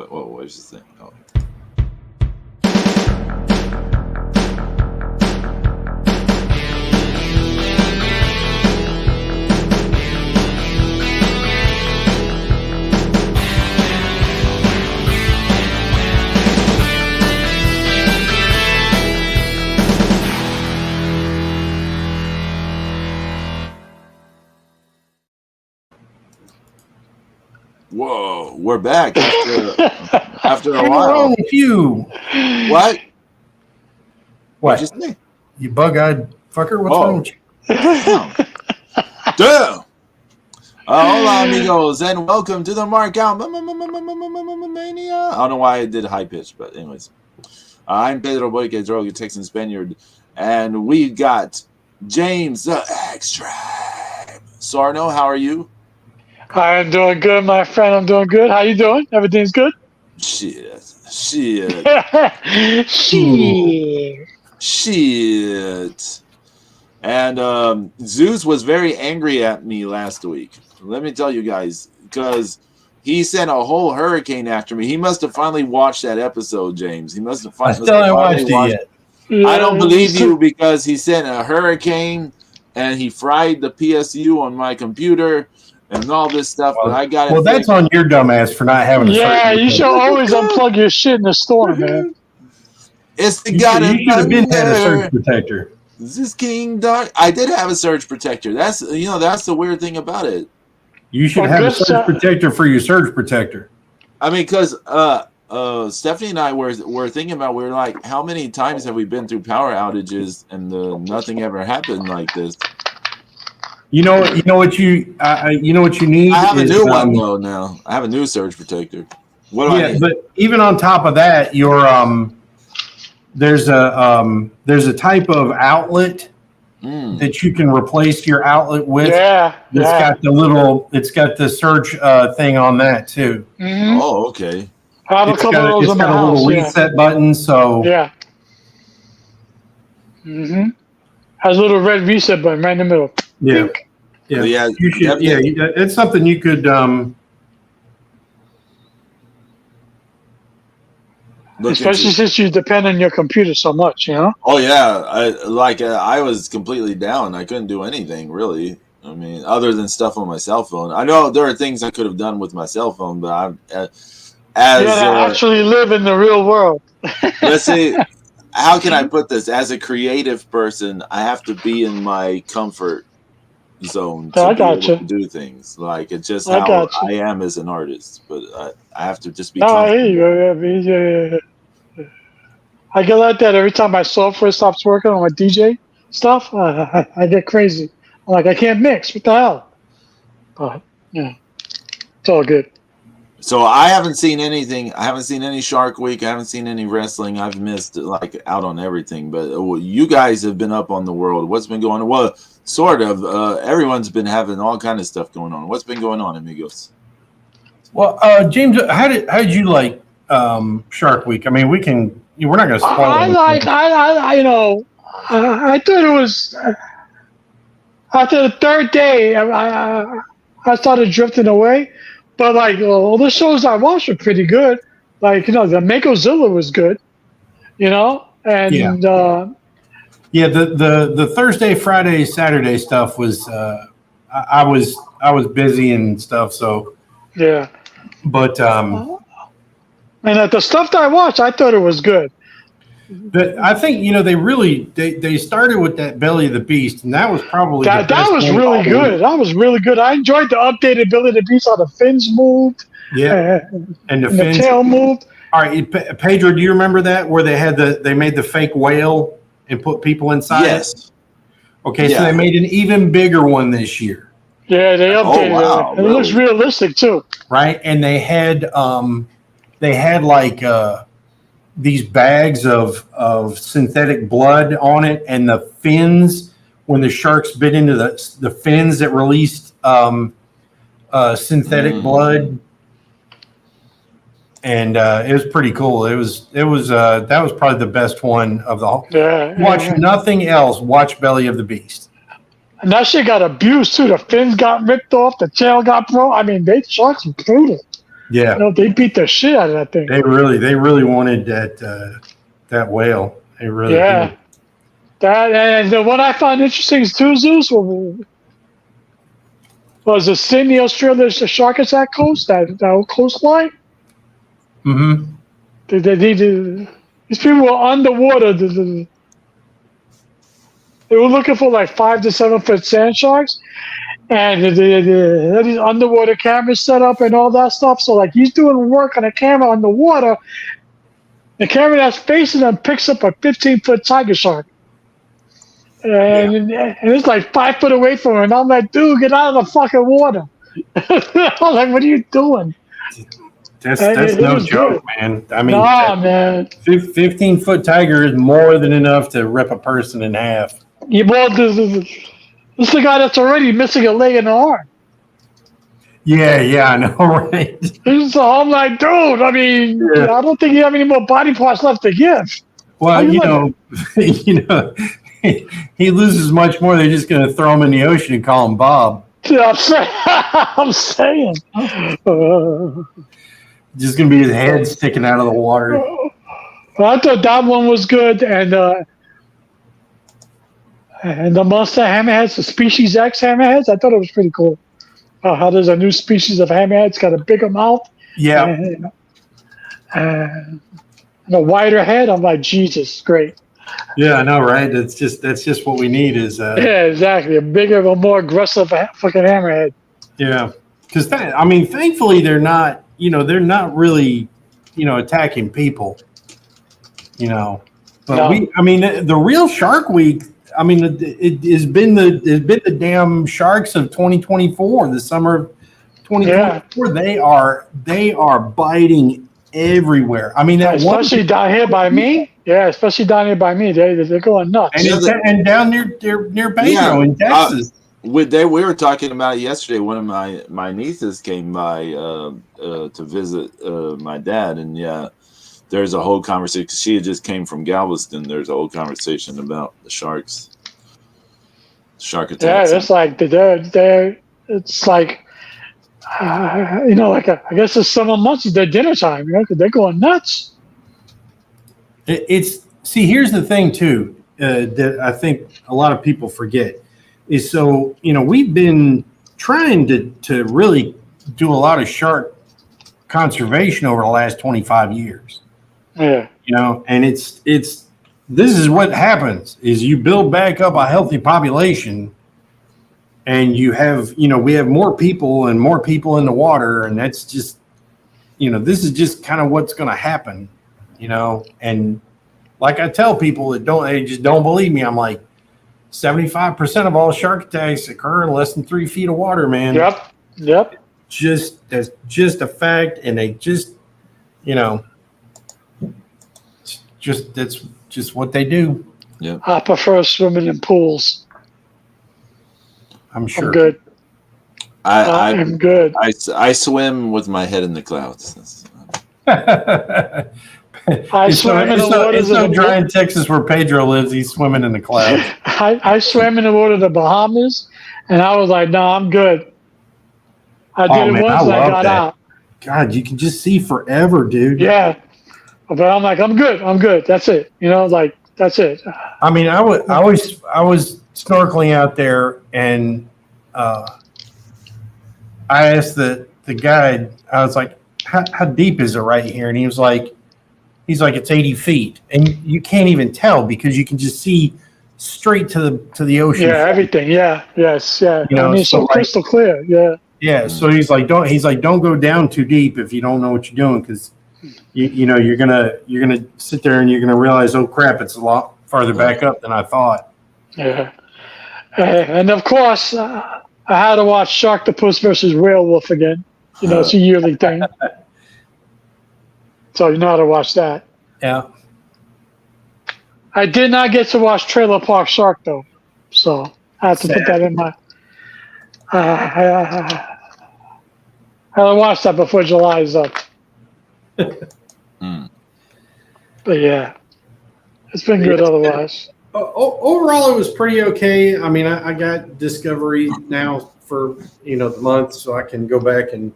What's this thing? Oh. Whoa, we're back after a while. What's wrong with you? What? What? What'd you say? You bug-eyed fucker? What's wrong with you? Damn. Hola, amigos, and welcome to the Markout Mania. I don't know why I did high pitch, but anyways. I'm Pedro Boyke, Droga, Texan Spaniard, and we got James the Extra. Sarno, how are you? I'm doing good, my friend. I'm doing good. How you doing? Everything's good? Shit. And Zeus was very angry at me last week. Let me tell you guys, because he sent a whole hurricane after me. He must have finally watched that episode, James. He must have I still haven't watched it yet. Yeah, I don't believe you because he sent a hurricane and he fried the PSU on my computer and all this stuff. But I got it. Well, that's on your dumbass for not having a Yeah, you should always unplug your shit in the storm, man. It's the You guy should have been had a surge protector. This is King Doc. I did have a surge protector. That's the weird thing about it. You should have a surge protector for your surge protector. I mean, because Stephanie and I were thinking about, we were like, how many times have we been through power outages and nothing ever happened like this? You know what you need. I have a new one though now. I have a new surge protector. What do I need? But even on top of that, there's a type of outlet that you can replace your outlet with. It's got the surge thing on that too. Mm-hmm. Oh, okay. I have a couple of those in my house. It's got a little reset button, so yeah. Mm-hmm. Has a little red reset button right in the middle. Yeah. Pink. Yeah. You should. Yeah, it's something you could. Especially since you depend on your computer so much, you know. Oh yeah, I was completely down. I couldn't do anything really. I mean, other than stuff on my cell phone. I know there are things I could have done with my cell phone, but I'm actually live in the real world. Let's see. How can I put this? As a creative person, I have to be in my comfort zone to be able to do things. Like, it's just how I am as an artist. But I have to just be comfortable. I get like that every time my software stops working on my DJ stuff. I get crazy. I'm like, I can't mix. What the hell? But yeah, it's all good. So I haven't seen anything. I haven't seen any Shark Week. I haven't seen any wrestling. I've missed out on everything. But you guys have been up on the world. What's been going on? Well, sort of. Everyone's been having all kind of stuff going on. What's been going on, amigos? Well, James, how did you like Shark Week? I mean, we're not going to spoil it. I thought it was after the third day. I started drifting away. But all the shows I watched were pretty good. The Makozilla was good, and the Thursday, Friday, Saturday stuff was I was busy and stuff, so yeah. But and the stuff that I watched, I thought it was good. But I think they started with that Belly of the Beast, and that was probably that was really good. That was really good. I enjoyed the updated Belly of the Beast. How the fins moved, and the tail moved. All right, Pedro, do you remember that where they made the fake whale and put people inside? Yes. Okay, so they made an even bigger one this year. Yeah, they updated it. It looks realistic too. Right, and they had these bags of synthetic blood on it, and the fins, when the sharks bit into the fins that released synthetic blood, and it was pretty cool. That was probably the best one of the whole. Watch nothing else. Watch Belly of the Beast. And that shit got abused too. The fins got ripped off. The tail got broke. I mean, sharks are brutal. Yeah. They beat the shit out of that thing. They really wanted that whale. They really did. That, and what I found interesting too, Zeus, was the Sydney, Australia, the shark attack coast, that coastline. Mm-hmm. These people were underwater. They were looking for like 5 to 7 foot sand sharks, and they had these underwater cameras set up and all that stuff. So like he's doing work on a camera underwater. The camera that's facing them picks up a 15-foot tiger shark. And it's like 5 foot away from him. And I'm like, dude, get out of the fucking water. I'm like, what are you doing? That's no joke, man. I mean, man. 15-foot tiger is more than enough to rip a person in half. Yeah, well, this is the guy that's already missing a leg and an arm. Yeah, I know, right? So I'm like, dude, I mean, I don't think you have any more body parts left to give. Well, he loses much more. They're just going to throw him in the ocean and call him Bob. Yeah, I'm saying. Just going to be his head sticking out of the water. Well, I thought that one was good, and the monster hammerheads, the species X hammerheads, I thought it was pretty cool. How there's a new species of hammerheads, got a bigger mouth. Yeah. And a wider head. I'm like, Jesus, great. Yeah, I know, right? That's just what we need is. Yeah, exactly. A bigger, a more aggressive fucking hammerhead. Yeah, because thankfully they're not really, attacking people. But no. The real Shark Week. It has been the damn sharks of 2024, the summer of 2024. Yeah. They are biting everywhere. Especially down here by me. Yeah, especially down here by me. They're going nuts. And down near Pedro in Texas. We were talking about it yesterday. One of my nieces came by to visit my dad, and there's a whole conversation. She just came from Galveston. There's a whole conversation about the sharks, shark attacks. Yeah, it's like they're. It's like, like I guess it's summer months. It's their dinner time. Because they're going nuts. Here's the thing too that I think a lot of people forget is we've been trying to really do a lot of shark conservation over the last 25 years. Yeah. And this is what happens is you build back up a healthy population and you have, we have more people in the water, and that's just, this is just kind of what's going to happen, and like I tell people they just don't believe me. I'm like, 75% of all shark attacks occur in less than 3 feet of water, man. Yep. That's just a fact. And they just, that's just what they do. Yeah. I prefer swimming in pools. I'm sure. I'm good. I'm good. I swim with my head in the clouds. It's so dry in Texas where Pedro lives. He's swimming in the clouds. I swam in the water of the Bahamas, and I was like, no, I'm good. I did it once and I got out. God, you can just see forever, dude. Yeah. But I'm like, I'm good. That's it. That's it. I was snorkeling out there, and I asked the guide, I was like, how deep is it right here? And he's like, it's 80 feet. And you can't even tell because you can just see straight to the ocean. Yeah, everything. Yeah. Yes. Yeah. So crystal clear. Yeah. Yeah. So he's like, don't go down too deep if you don't know what you're doing. Cause you're going to sit there and you're going to realize, oh crap, it's a lot farther back up than I thought. Yeah. And of course, I had to watch Sharktopus versus Whale Wolf again. It's a yearly thing. So you know how to watch that. Yeah. I did not get to watch Trailer Park Shark though, so I have to put that in my. I watch that before July is up. But yeah, it's been good otherwise. Overall, it was pretty okay. I got Discovery now for the month, so I can go back and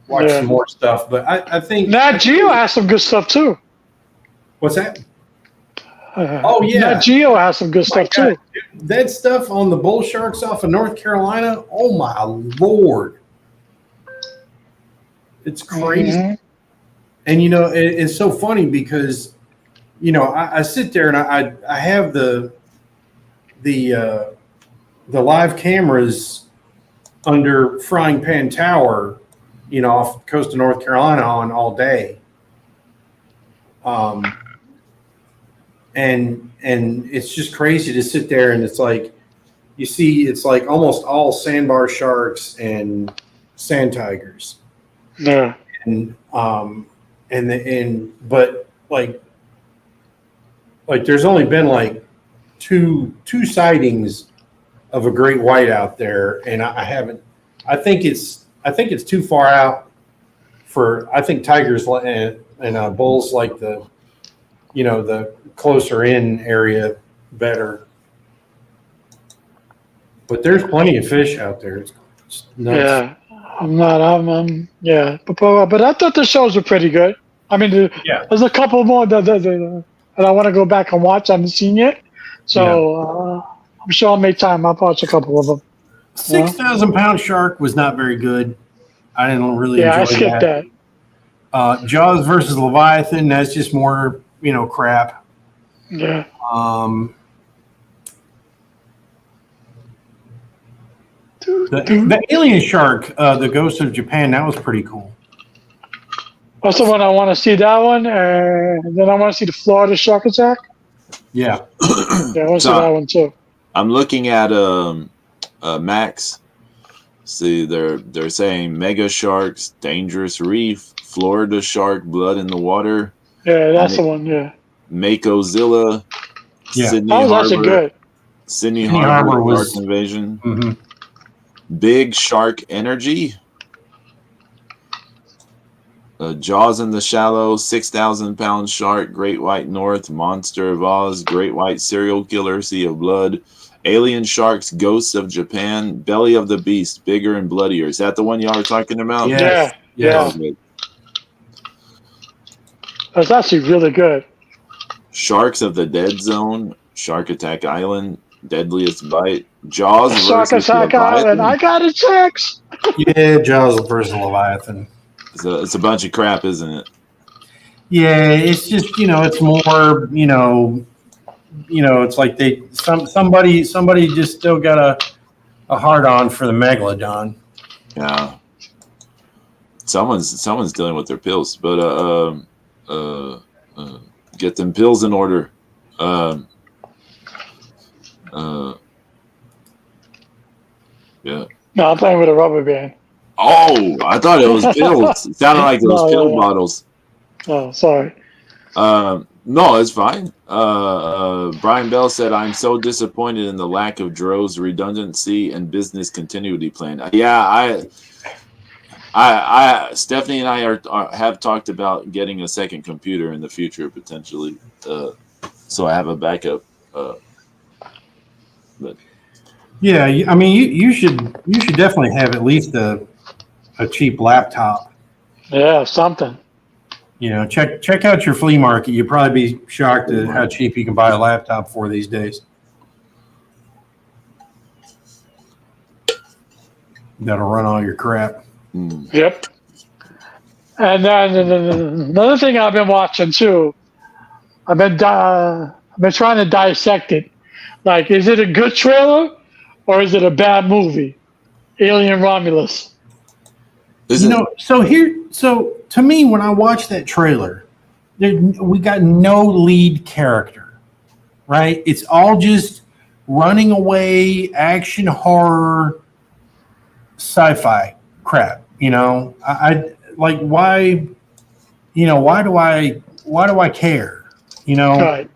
watch Yeah. some more stuff. But I think Nat Geo has some good stuff too. what's that? Oh, yeah. Nat Geo has some good My stuff God, too. dude, that stuff on the bull sharks off of North Carolina. Oh my Lord, it's crazy. Mhm. And it's so funny because I sit there and I have the live cameras under Frying Pan Tower, off the coast of North Carolina on all day. And it's just crazy to sit there and it's like you see it's like almost all sandbar sharks and sand tigers. Yeah. And but like there's only been like two sightings of a great white out there, and I haven't. I think it's too far out for. I think tigers and bulls like the closer in area better. But there's plenty of fish out there. It's nuts. Yeah. Yeah. But I thought the shows were pretty good. I mean, Yeah. there's a couple more that I want to go back and watch. I haven't seen yet. So I'm sure I'll make time. I'll watch a couple of them. 6,000-pound shark was not very good. I didn't really Yeah, I enjoy skipped that. Jaws versus Leviathan, that's just more, crap. Yeah. The alien shark, the Ghost of Japan, that was pretty cool. That's the one I want to see. That one, and then I want to see the Florida shark attack. Yeah. Yeah, I want to see that one too. I'm looking at Max. See, they're saying mega sharks, dangerous reef, Florida shark, blood in the water. Yeah, that's the one. Yeah. Makozilla, Yeah. Sydney That was Harbor. actually good. Sydney Sydney Harbor Harbor was- shark invasion. Mm-hmm. Big Shark Energy. Jaws in the Shallow, 6,000-pound shark, Great White North, Monster of Oz, Great White Serial Killer, Sea of Blood, Alien Sharks, Ghosts of Japan, Belly of the Beast, Bigger and Bloodier. Is that the one y'all were talking about? Yes. Yeah. Okay. That's actually really good. Sharks of the Dead Zone, Shark Attack Island, Deadliest Bite, Jaws Shark versus attack Leviathan. island. I got it, checks. Yeah, Jaws versus Leviathan. It's a bunch of crap, isn't it? Yeah, it's just it's more it's like somebody just still got a hard on for the megalodon. Yeah. Someone's dealing with their pills, but get them pills in order. Yeah. No, I'm playing with a rubber band. Oh, I thought it was pills. It sounded like those pill bottles. Oh, sorry. No, it's fine. Brian Bell said, "I'm so disappointed in the lack of Dro's redundancy and business continuity plan." Yeah, Stephanie and I have talked about getting a second computer in the future potentially, so I have a backup. But Yeah, I mean you should definitely have at least a cheap laptop. Yeah, something. Check out your flea market. You'll probably be shocked at how cheap you can buy a laptop for these days. That'll run all your crap. Yep. And then another thing I've been watching too. I've been trying to dissect it. Like, is it a good trailer or is it a bad movie? Alien Romulus. So to me, when I watch that trailer, we got no lead character, right? It's all just running away, action, horror, sci-fi crap. I like why. Why do I care? Right.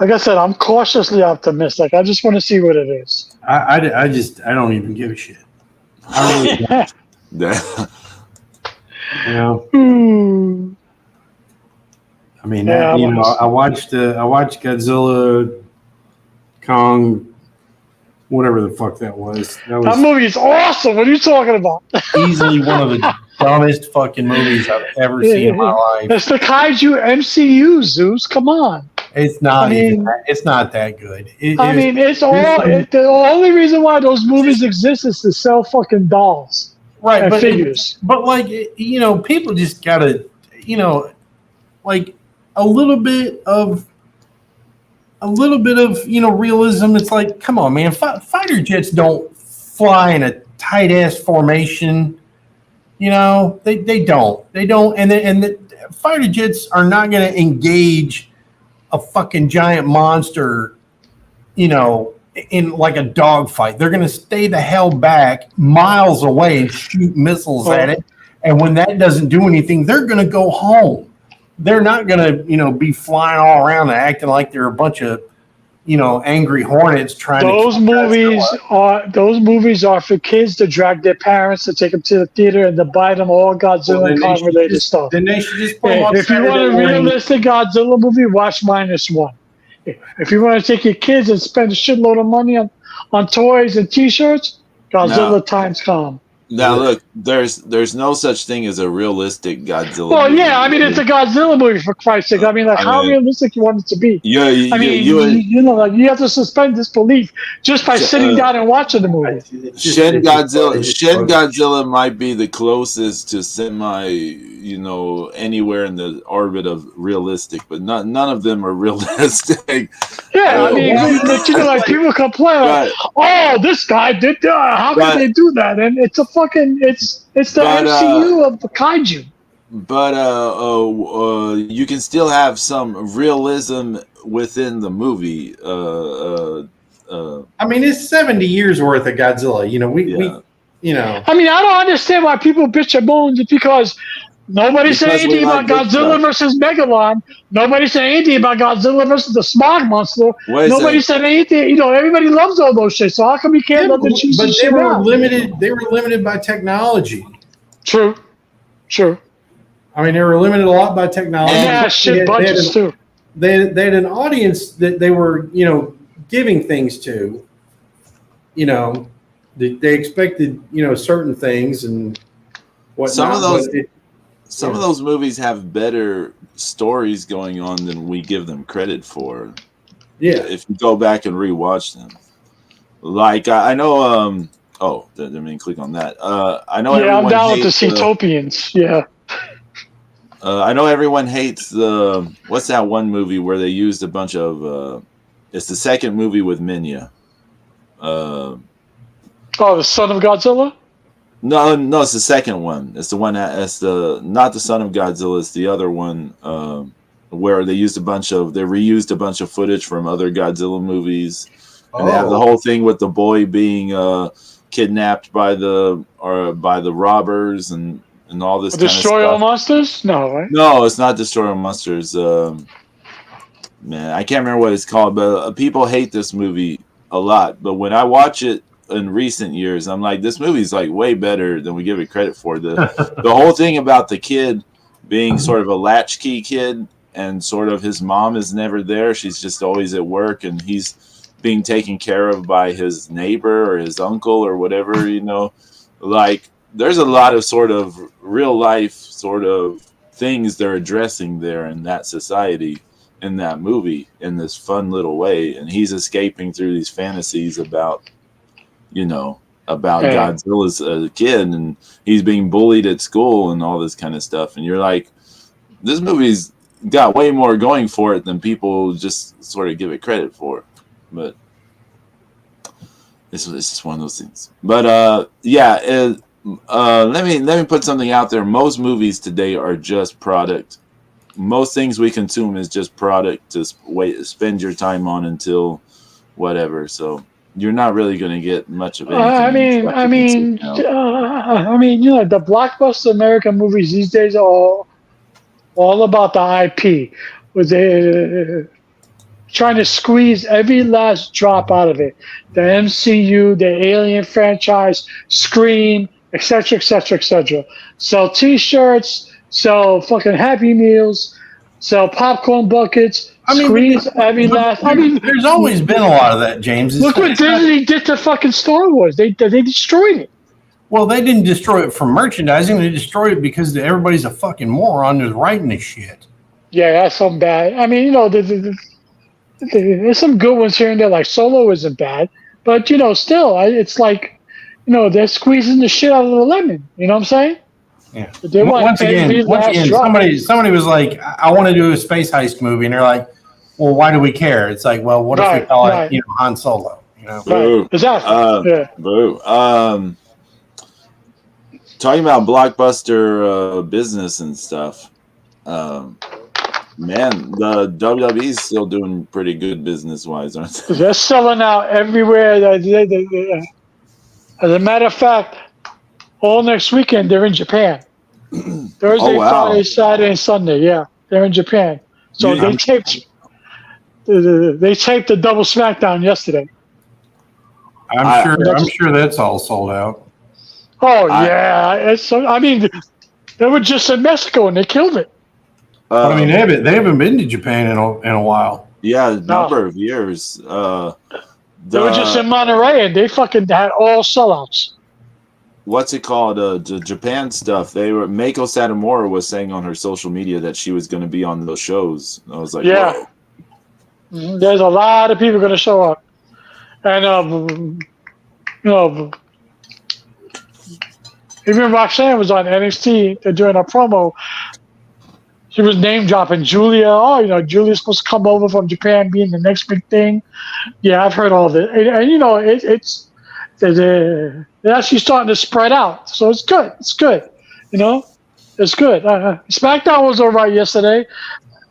Like I said, I'm cautiously optimistic. I just want to see what it is. I don't even give a shit. I really don't. I mean, Yeah, I watched Godzilla, Kong, whatever the fuck that was. That That was movie is awesome. What are you talking about? easily one of the dumbest fucking movies I've ever seen in my life. It's the Kaiju MCU, Zeus. Come on. It's not I mean- even. It's not that good. It's the only reason why those movies exist is to sell fucking dolls right, and but figures. but like people just gotta like a little bit of realism. It's like, come on, man. Fighter jets don't fly in a tight ass formation. They don't. And the fighter jets are not going to engage a fucking giant monster, in like a dogfight. They're going to stay the hell back miles away and shoot missiles at it. And when that doesn't do anything, they're going to go home. They're not going to, be flying all around and acting like they're a bunch of, angry hornets trying Those to. movies are for kids to drag their parents to take them to the theater and to buy them all Godzilla and Kong related stuff. Then they should just put them on If you want a Saturday morning. realistic Godzilla movie, watch -1. If you want to take your kids and spend a shitload of money on toys and T-shirts, Godzilla times Kong. Now look, there's no such thing as a realistic Godzilla. Well, movie. yeah, I mean it's a Godzilla movie for Christ's sake. I mean, how realistic you want it to be? Yeah, you have to suspend disbelief just by sitting down and watching the movie. Shin Godzilla might be the closest to semi, anywhere in the orbit of realistic, but none of them are realistic. Yeah, I mean, like people complain, like, "Oh, this guy did that. How can they do that?" And it's a fucking, it's the MCU of the kaiju. But you can still have some realism within the movie. I mean, it's 70 years worth of Godzilla. I mean, I don't understand why people bitch and moan just because nobody said anything about Godzilla versus Megalon. Nobody said anything about Godzilla versus the Smog Monster. Nobody said anything. Everybody loves all those shit. So how come you can't love the cheesy But shit they were now? limited. They were limited by technology. True. I mean, they were limited a lot by technology. Yeah, shit budgets too. They had an audience that they were, giving things to. They expected, certain things and whatnot. Some of those movies have better stories going on than we give them credit for. Yeah. If you go back and rewatch them, like I know. Didn't mean to click on that. I know. Yeah, I'm down with the Seatopians. Yeah. I know everyone hates the what's that one movie where they used a bunch of. It's the second movie with Mania. The Son of Godzilla. No, it's the second one. It's the one that's not the Son of Godzilla. It's the other one where they reused a bunch of footage from other Godzilla movies. And they have the whole thing with the boy being kidnapped by the robbers and all this. Destroy All Monsters? No, right? No, it's not Destroy All Monsters. Man, I can't remember what it's called, but people hate this movie a lot. But when I watch it in recent years, I'm like, this movie's like way better than we give it credit for. The whole thing about the kid being sort of a latchkey kid and sort of his mom is never there. She's just always at work and he's being taken care of by his neighbor or his uncle or whatever, like there's a lot of sort of real life sort of things they're addressing there in that society in that movie in this fun little way. And he's escaping through these fantasies about Godzilla's a kid and he's being bullied at school and all this kind of stuff. And you're like, this movie's got way more going for it than people just sort of give it credit for. But it's just one of those things. But let me put something out there. Most movies today are just product. Most things we consume is just product to spend your time on until whatever. So you're not really going to get much of anything. The blockbuster American movies these days are all about the IP. With trying to squeeze every last drop out of it. The MCU, the Alien franchise, Scream, etc., etc., etc. Sell T-shirts, sell fucking Happy Meals, sell popcorn buckets, I mean, Squeeze every last. I mean, there's always been a lot of that, James. look what Disney did to fucking Star Wars. They destroyed it. Well, they didn't destroy it for merchandising. They destroyed it because everybody's a fucking moron who's writing this shit. Yeah, that's some bad. I mean, there's some good ones here and there. Like Solo isn't bad, but still, it's like, they're squeezing the shit out of the lemon. You know what I'm saying? Yeah. They want Once again, somebody was like, "I want to do a space heist movie," and they're like, "Well, why do we care?" It's like, well, what if we call it, Han Solo? Boo. Right. Exactly. Yeah. Boo. Talking about blockbuster business and stuff. Man, the WWE's still doing pretty good business-wise, aren't they? They're selling out everywhere. As a matter of fact, all next weekend they're in Japan. Thursday, Friday, Saturday, and Sunday. Yeah, they're in Japan. So they taped the double SmackDown yesterday. I'm sure that's all sold out. Oh yeah, I mean, they were just in Mexico and they killed it. I mean, they haven't been to Japan in a while. Yeah, a number of years. They were just in Monterey and they fucking had all sellouts. What's it called? The Japan stuff. Mako Satomura was saying on her social media that she was going to be on those shows. I was like, yeah. Whoa. There's a lot of people going to show up, and even Roxanne was on NXT doing a promo. She was name dropping Julia. Oh, Julia's supposed to come over from Japan, being the next big thing. Yeah, I've heard all this, and they're actually starting to spread out, so it's good. It's good, it's good. SmackDown was all right yesterday.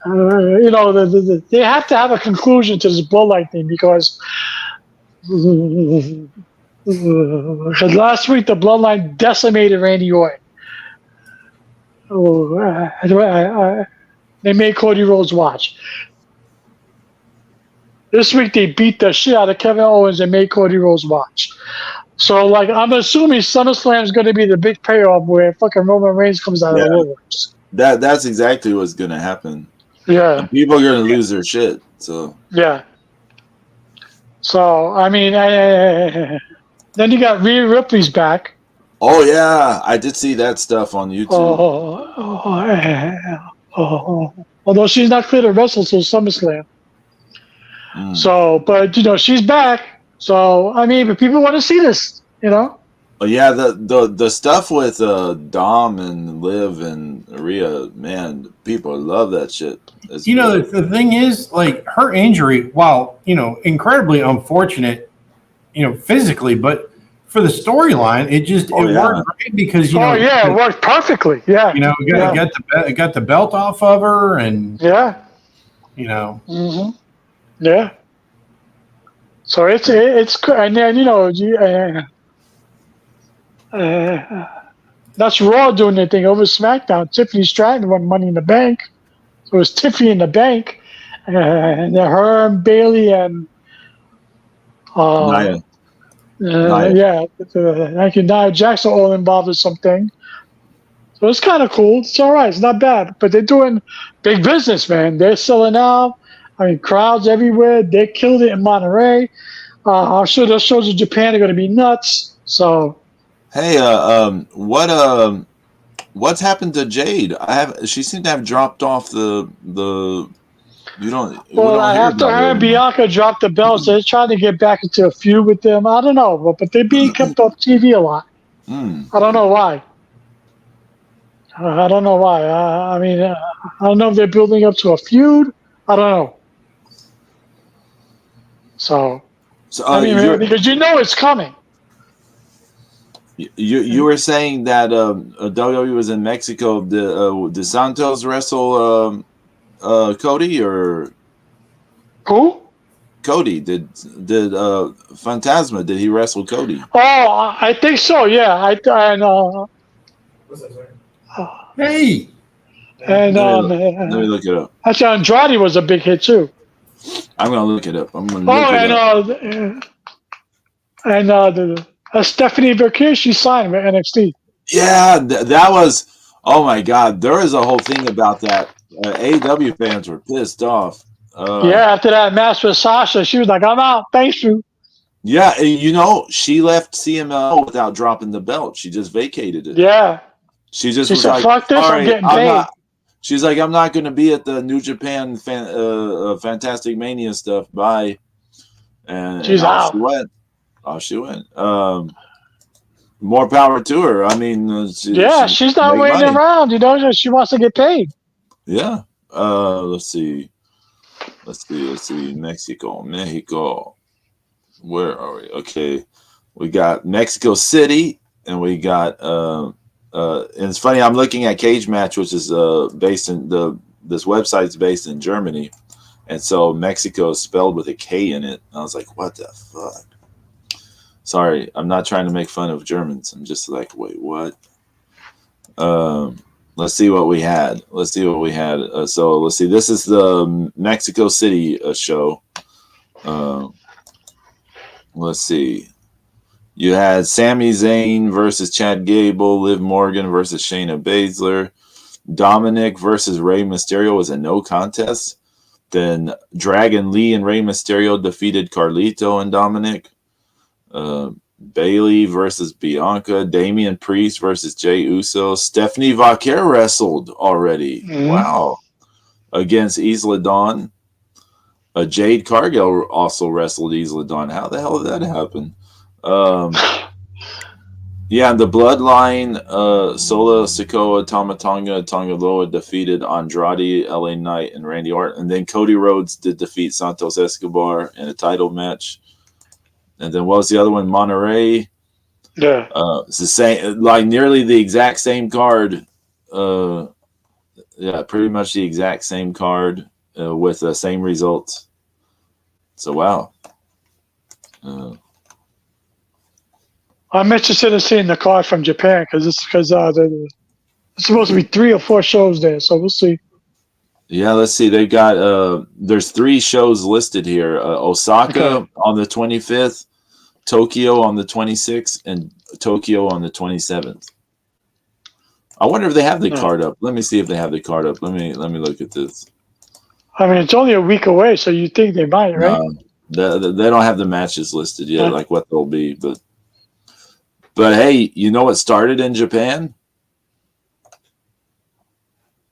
They have to have a conclusion to this Bloodline thing because last week the Bloodline decimated Randy Orton. They made Cody Rhodes watch. This week they beat the shit out of Kevin Owens and made Cody Rhodes watch. So, I'm assuming SummerSlam is going to be the big payoff where fucking Roman Reigns comes out of the woodworks. That's exactly what's going to happen. Yeah. And people are going to lose their shit. So. Yeah. So, I mean, then you got Rhea Ripley's back. Oh, yeah. I did see that stuff on YouTube. Although she's not clear to wrestle till SummerSlam. So, but, she's back. So, I mean, but people want to see this, Oh, yeah, the stuff with Dom and Liv and Rhea, man, people love that shit. The thing is, her injury, while, incredibly unfortunate, physically, but for the storyline, it worked great because, it worked perfectly. Yeah. Got the belt off of her and, Mm-hmm. Yeah. So it's good, and then that's Raw doing their thing over SmackDown. Tiffany Stratton won Money in the Bank, so it was Tiffany in the Bank, and her and Bailey and Nia. Nia Jax are all involved in something. So it's kind of cool. It's all right. It's not bad, but they're doing big business, man. They're selling out. I mean, crowds everywhere. They killed it in Monterey. I'm sure those shows in Japan are going to be nuts. So, hey, what's happened to Jade? She seemed to have dropped off the. After her and Bianca dropped the belts, they're trying to get back into a feud with them. I don't know, but they're being kept off TV a lot. I don't know why. I don't know why. I mean, I don't know if they're building up to a feud. I don't know. So because it's coming. You were saying that WWE was in Mexico. Did Santos wrestle Cody or who? Cody did Phantasma? Did he wrestle Cody? Oh, I think so. Yeah, What's that, sorry? Hey. And let me look it up. Actually, Andrade was a big hit too. I'm gonna look it up. Stephanie Verkeer, she signed with NXT. Yeah, that was. Oh my God, there is a whole thing about that. AEW fans were pissed off. Yeah, after that match with Sasha, she was like, "I'm out. Thanks, you." Yeah, she left CML without dropping the belt. She just vacated it. Yeah, She just she was said, like, "Fuck this. I'm "Sorry, getting I'm paid." not." She's like, "I'm not going to be at the New Japan Fantastic Mania stuff. Bye." And She's off she out. went. Off she went. More power to her. I mean, Yeah, she she's not make waiting money. around. She wants to get paid. Yeah. Let's see. Let's see. Mexico. Where are we? Okay. We got Mexico City, and we got and it's funny, I'm looking at Cage Match, which is based in this website's based in Germany. And so Mexico is spelled with a K in it. I was like, what the fuck? Sorry, I'm not trying to make fun of Germans. I'm just like, wait, what? Let's see what we had. So let's see. This is the Mexico City show. Let's see. You had Sami Zayn versus Chad Gable, Liv Morgan versus Shayna Baszler, Dominic versus Rey Mysterio was a no contest. Then Dragon Lee and Rey Mysterio defeated Carlito and Dominic. Bailey versus Bianca, Damian Priest versus Jey Uso, Stephanie Vaquer wrestled already. Mhm. Wow. Against Isla Dawn. Jade Cargill also wrestled Isla Dawn. How the hell did that happen? Yeah, the Bloodline, Sola, Sikoa, Tamatonga, Tongaloa defeated Andrade, LA Knight, and Randy Orton. And then Cody Rhodes did defeat Santos Escobar in a title match. And then what was the other one? Monterey. Yeah. It's the same, like nearly the exact same card. Yeah, pretty much the exact same card with the same results. So, wow. I'm interested in seeing the card from Japan because it's supposed to be 3 or 4 shows there, so we'll see. Yeah, let's see. They've got there's 3 shows listed here. Osaka on the 25th, Tokyo on the 26th, and Tokyo on the 27th. I wonder if they have the card up. Let me see if they have the card up. Let me look at this. I mean, it's only a week away, so you think they might, right? No, they don't have the matches listed yet, like what they'll be. But hey, you know what started in Japan?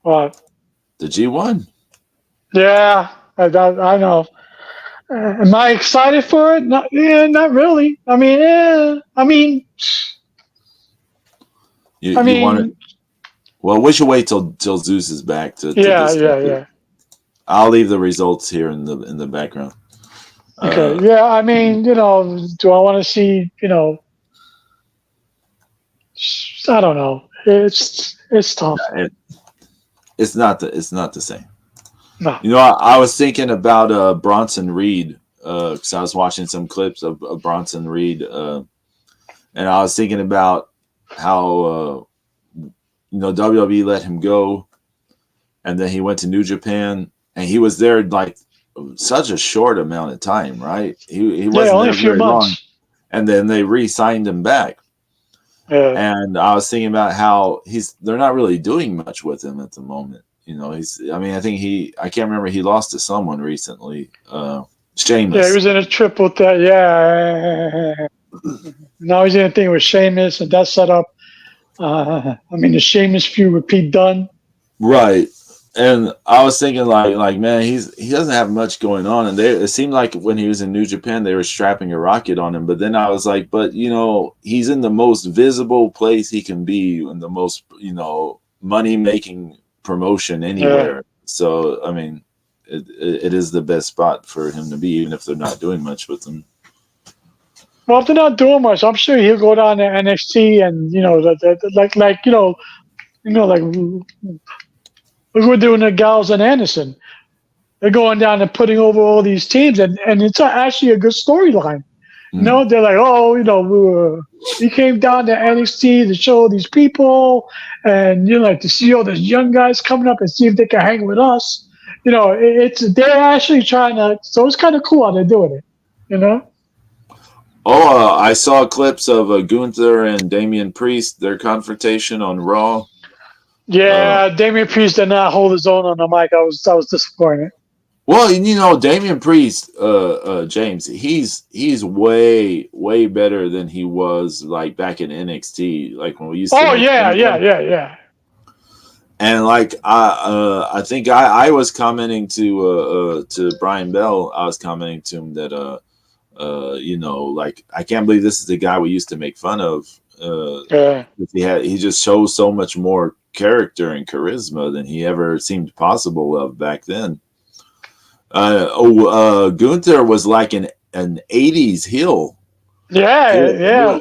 What? The G1. Yeah, I know. Am I excited for it? Not really. I mean, You want it? Well, we should wait till Zeus is back to discuss it. I'll leave the results here in the background. Okay. Yeah, I mean, do I want to see? I don't know. It's tough. It's not the same. No. I was thinking about Bronson Reed because I was watching some clips of Bronson Reed, and I was thinking about how WWE let him go, and then he went to New Japan, and he was there like such a short amount of time, right? He wasn't only there a few very months. long, and then they re-signed him back. Yeah. And I was thinking about how they're not really doing much with him at the moment. I can't remember, he lost to someone recently. Sheamus. Yeah, he was in a triple threat. Yeah. Now he's in a thing with Sheamus, and that set up. The Sheamus feud with Pete Dunne. Right. And I was thinking like man, he doesn't have much going on, and it seemed like when he was in New Japan they were strapping a rocket on him. But then I was like, but he's in the most visible place he can be, in the most money making promotion anywhere. Yeah. So I mean, it is the best spot for him to be, even if they're not doing much with him. Well, if they're not doing much, I'm sure he'll go down to NXT and look we're doing the Gallows and Anderson. They're going down and putting over all these teams, and it's actually a good storyline. They're like, we came down to NXT to show these people, and to see all these young guys coming up and see if they can hang with us. They're actually trying to. So it's kind of cool how they're doing it. Oh, I saw clips of Gunther and Damian Priest, their confrontation on Raw. Yeah, Damian Priest did not hold his own on the mic. I was disappointed. Well, Damian Priest, James, he's way better than he was like back in NXT, like when we used to Oh make fun yeah, of yeah, him. yeah, yeah. And like I think I was commenting to Brian Bell. I was commenting to him that like I can't believe this is the guy we used to make fun of. Yeah. He just shows so much more character and charisma than he ever seemed possible of back then. Gunther was like an '80s heel. Yeah,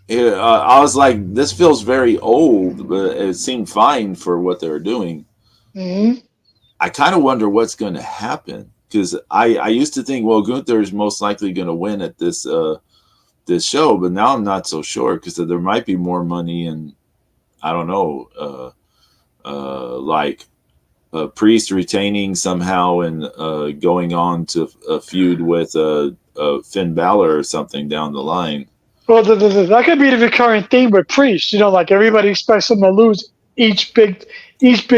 yeah. I was like, this feels very old, but it seemed fine for what they were doing. Hmm. I kind of wonder what's going to happen because I used to think, well, Gunther is most likely going to win at this show, but now I'm not so sure because there might be more money and I don't know, like Priest retaining somehow and going on to a feud with Finn Balor or something down the line. Well, that could be the recurring theme with Priest. Like everybody expects him to lose each big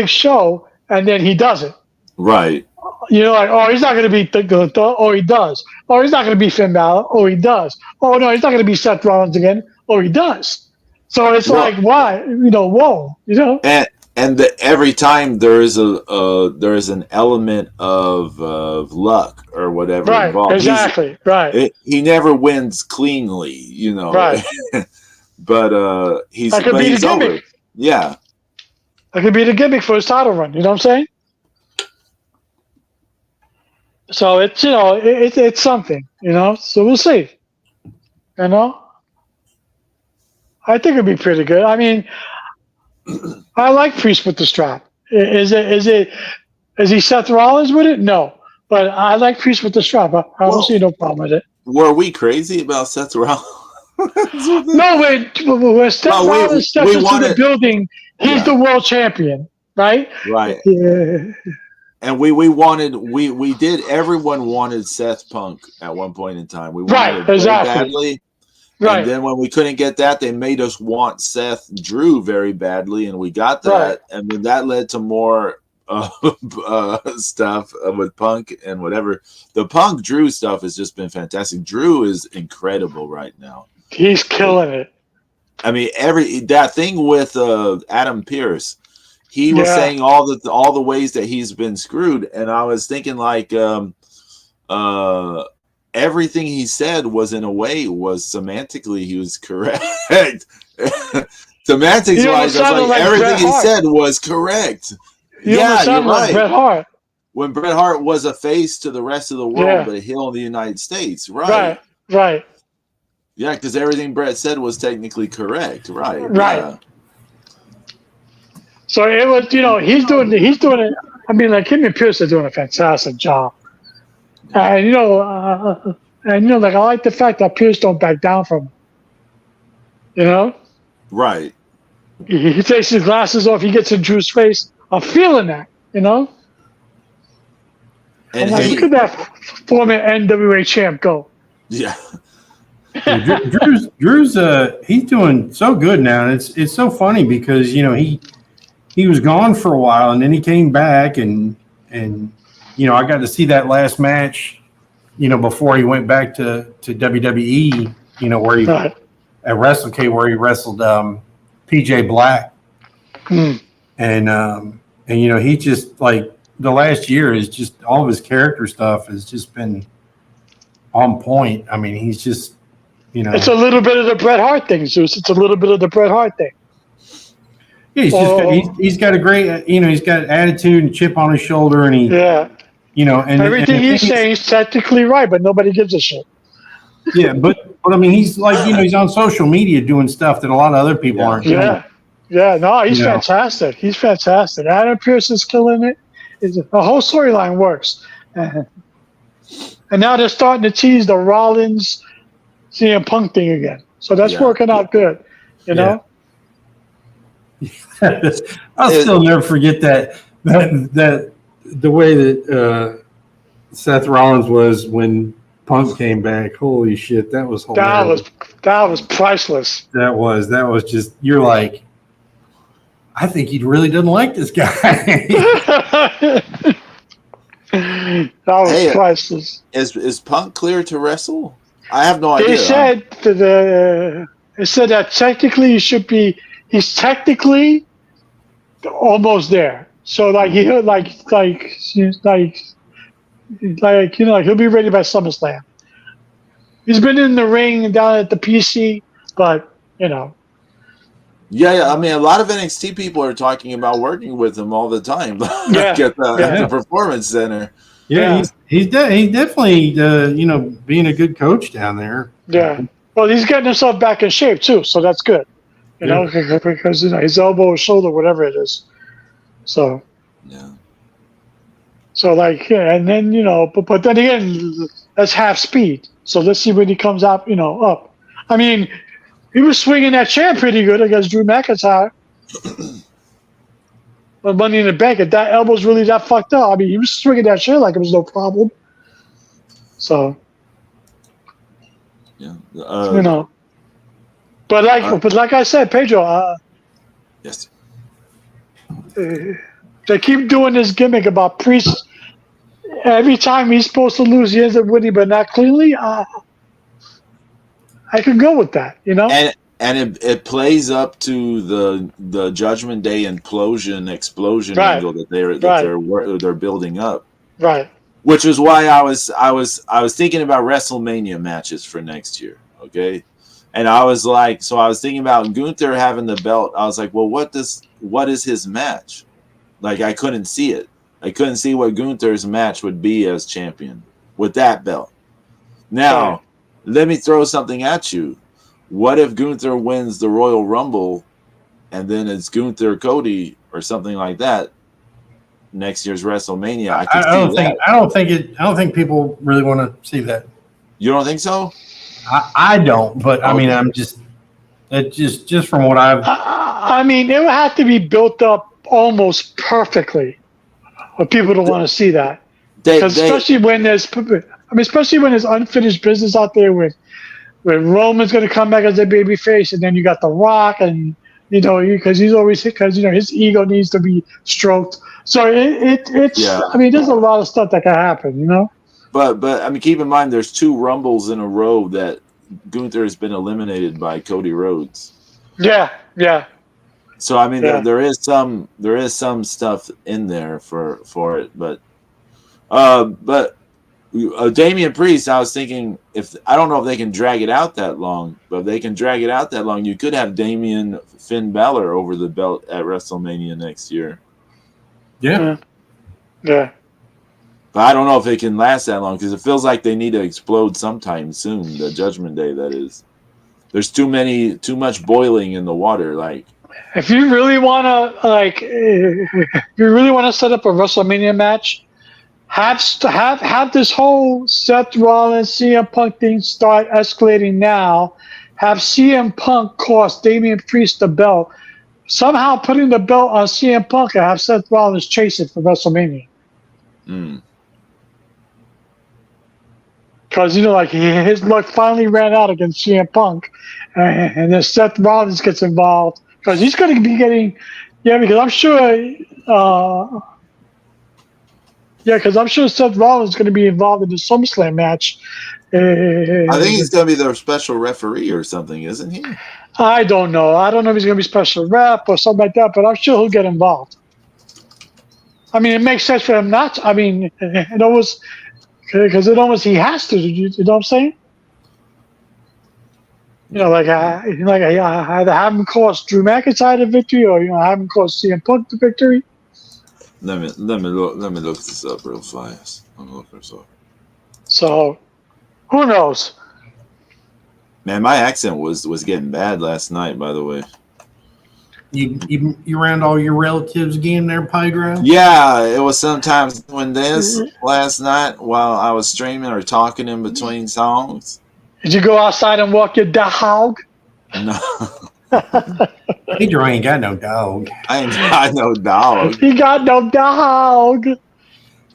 show, and then he doesn't. Right. Like, oh, he's not going to be Gunther. Oh, he does. Oh, he's not going to be Finn Balor. Oh, he does. Oh, no, he's not going to be Seth Rollins again. Oh, he does. So it's Well, like, why? Whoa. And every time there is an element of luck or whatever Right. involved. Exactly. Right. He never wins cleanly, Right. but he's That could be the he's over. gimmick. Yeah. That could be the gimmick for his title run. You know what I'm saying? So it's it's something. So we'll see. I think it'd be pretty good. I mean, I like Priest with the strap. Is he Seth Rollins with it? No, but I like Priest with the strap. I don't see no problem with it. Were we crazy about Seth Rollins? No, when Seth Rollins steps into the building, he's the world champion, right? Right. Yeah. And everyone wanted Seth Punk at one point in time. We wanted it very badly. Right. And then when we couldn't get that, they made us want Seth Drew very badly, and we got that. Right. And then that led to more stuff with Punk and whatever. The Punk Drew stuff has just been fantastic. Drew is incredible right now. He's killing it. I mean, that thing with Adam Pearce. He was saying all the ways that he's been screwed, and I was thinking like everything he said was in a way was semantically he was correct. Semantics wise, I was like everything he said was correct. You're right. Like Bret Hart. When Bret Hart was a face to the rest of the world, but a heel in the United States, right? Right. Yeah, because everything Bret said was technically correct, right? Yeah. So it was, he's doing it. I mean, like him and Pierce are doing a fantastic job. And like I like the fact that Pierce don't back down from him. Right. He takes his glasses off. He gets in Drew's face. I'm feeling that. And like, look at that former NWA champ go. Yeah. Drew's he's doing so good now, and it's so funny because he was gone for a while, and then he came back, and I got to see that last match, before he went back to WWE, where he at WrestleCade where he wrestled PJ Black, and he just like the last year is just all of his character stuff has just been on point. I mean, he's just it's a little bit of the Bret Hart thing, Zeus. It's a little bit of the Bret Hart thing. Yeah, he's got a great, he's got attitude and chip on his shoulder, and and everything he's saying is technically right, but nobody gives a shit. Yeah, but I mean, he's like, he's on social media doing stuff that a lot of other people aren't doing. Yeah, no, he's fantastic. He's fantastic. Adam Pearce is killing it. The whole storyline works. And now they're starting to tease the Rollins CM Punk thing again. So that's working out good, know? I'll still never forget that the way that Seth Rollins was when Punk came back. Holy shit, that was hilarious. That was priceless. That was just, you're like, I think he really doesn't like this guy. That was Hey, priceless. is Punk clear to wrestle? I have no They idea. said they said that technically he's technically almost there. So like he like he'll be ready by SummerSlam. He's been in the ring down at the PC, but Yeah. I mean, a lot of NXT people are talking about working with him all the time, like yeah, at the yeah, Performance Center. Yeah, yeah, he's definitely being a good coach down there. yeah. Well, he's getting himself back in shape too, so that's good. Yeah. Because his elbow or shoulder, whatever it is. So Yeah. like, yeah, and then but then again, that's half speed. So let's see when he comes out, up. I mean, he was swinging that chair pretty good against Drew McIntyre. But Money in the Bank, if that elbow's really that fucked up, I mean, he was swinging that chair like it was no problem. So Yeah. but like I said, Pedro, Yes. they keep doing this gimmick about Priest. Every time he's supposed to lose, he ends up winning, but not cleanly. I could go with that, And it plays up to the Judgment Day explosion Right, angle that right, they're building up, right. which is why I was thinking about WrestleMania matches for next year. Okay, and I was thinking about Gunther having the belt. I was like, well, what is his match? Like, I couldn't see it. I couldn't see what Gunther's match would be as champion with that belt. Now, Right. let me throw something at you. What if Gunther wins the Royal Rumble and then it's Gunther Cody or something like that next year's WrestleMania? I could see that. I don't think people really want to see that. You don't think so? I don't, but I mean, Okay. I'm just from what I've. I mean, it would have to be built up almost perfectly for people to want to see that. Because especially when there's unfinished business out there with Roman's going to come back as a baby face, and then you got The Rock, and because his ego needs to be stroked. So it's Yeah. I mean, there's a lot of stuff that can happen. But I mean, keep in mind, there's 2 Rumbles in a row that Gunther has been eliminated by Cody Rhodes. Yeah, yeah. So I mean, Yeah. there is some stuff in there for it, but Damian Priest, I was thinking, I don't know if they can drag it out that long, but if they can drag it out that long, you could have Damian Finn Balor over the belt at WrestleMania next year. Yeah. Yeah. But I don't know if it can last that long because it feels like they need to explode sometime soon. The Judgment Day, that is. There's too much boiling in the water. Like, If you really want to set up a WrestleMania match, have this whole Seth Rollins CM Punk thing start escalating now. Have CM Punk cost Damian Priest the belt. Somehow putting the belt on CM Punk and have Seth Rollins chase it for WrestleMania. Because his luck finally ran out against CM Punk, and then Seth Rollins gets involved because he's going to be getting, because I'm sure, Seth Rollins is going to be involved in the SummerSlam match. I think he's going to be their special referee or something, isn't he? I don't know. I don't know if he's going to be special rep or something like that, but I'm sure he'll get involved. I mean, it makes sense for him not to. I mean, it almost. Because he has to. You know what I'm saying? Either have him cost Drew McIntyre the victory, or have him cost CM Punk the victory. Let me look this up real fast. I'm looking this up. So, who knows? Man, my accent was getting bad last night. By the way. You around all your relatives again there, Pedro? Yeah, it was sometimes doing this last night while I was streaming or talking in between songs. Did you go outside and walk your dog? No. Pedro ain't got no dog. I ain't got no dog. He got no dog.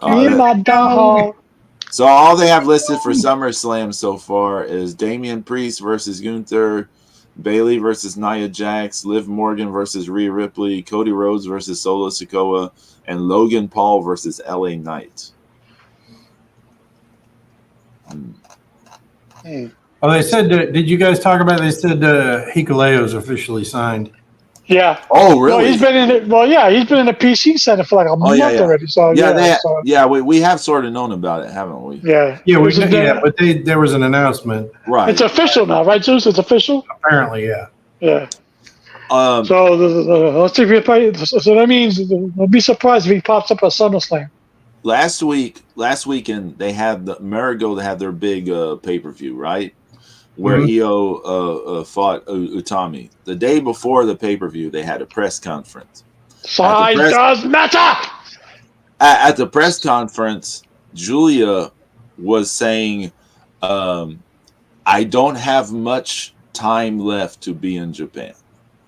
My dog. So all they have listed for SummerSlam so far is Damian Priest versus Gunther, Bayley versus Nia Jax, Liv Morgan versus Rhea Ripley, Cody Rhodes versus Solo Sikoa, and Logan Paul versus LA Knight. Oh, they said. Did you guys talk about? They said Hikuleo's officially signed. Yeah. Oh, really? Well, he's been in it. Well, yeah, he's been in the PC Center for like a month already. So we have sort of known about it, haven't we? Yeah. But there was an announcement. Right. It's official now, right, Zeus? It's official. Apparently, yeah. Yeah. So let's see if he plays. So that means I'll be surprised if he pops up at SummerSlam. last weekend they had Marigold had their big pay-per-view, right? Where Io fought Utami. The day before the pay-per-view, they had a press conference. Size does matter! At the press conference, Julia was saying, I don't have much time left to be in Japan.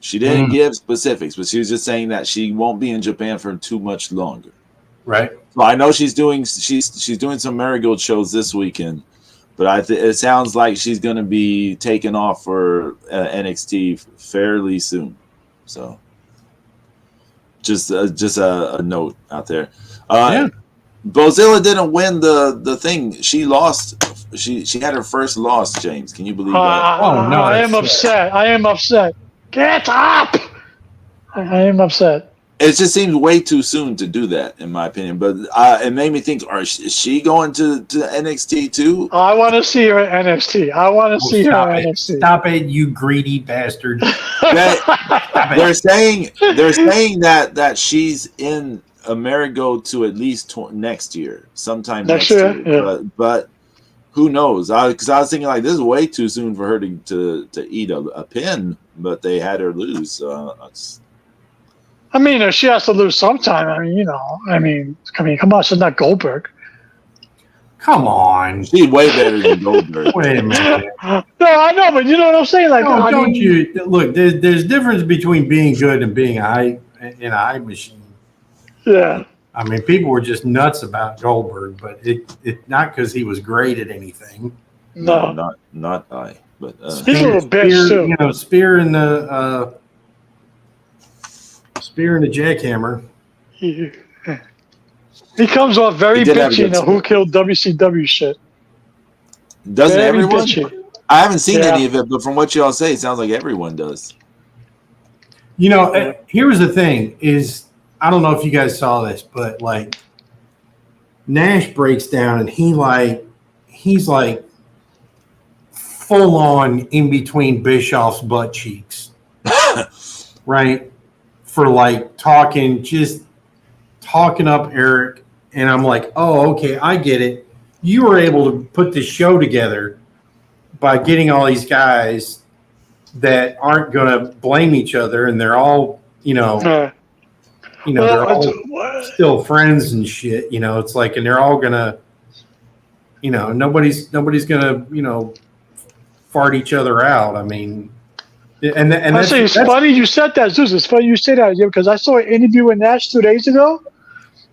She didn't give specifics, but she was just saying that she won't be in Japan for too much longer. Right. So I know she's doing some Marigold shows this weekend, but it sounds like she's going to be taking off for NXT fairly soon. So just a note out there. Bozilla didn't win the thing. She lost. She had her first loss. James, can you believe that? I am upset. I am upset. Get up! I am upset. It just seems way too soon to do that, in my opinion. But it made me think: is she going to NXT too? I want to see her at NXT. I want to see her at NXT. Stop it, you greedy bastard! They're saying that she's in Amerigo to at least next year, sometime next year. Yeah. But who knows? Because I was thinking like this is way too soon for her to eat a pin, but they had her lose. I mean, she has to lose sometime. I mean, come on, she's not Goldberg. Come on, she's way better than Goldberg. Wait a minute. No, I know, but you know what I'm saying? Like, don't you look? There's difference between being good and being in a hype machine. Yeah. I mean, people were just nuts about Goldberg, but it not because he was great at anything. No, not I. But he's a little bitch too. You know, spear in the jackhammer. He comes off very bitchy in the Who Killed WCW shit. Doesn't very everyone? Bitchy. I haven't seen any of it, but from what y'all say, it sounds like everyone does. You know, here's the thing: is I don't know if you guys saw this, but like Nash breaks down and he's like full on in between Bischoff's butt cheeks, right? For like talking up Eric, and I'm like, oh, okay, I get it. You were able to put this show together by getting all these guys that aren't going to blame each other, and they're all, they're all still friends and shit. It's like, and they're all gonna, nobody's gonna, fart each other out. I mean. And actually, it's funny you said that, Zeus. It's funny you say that, because I saw an interview with Nash 2 days ago.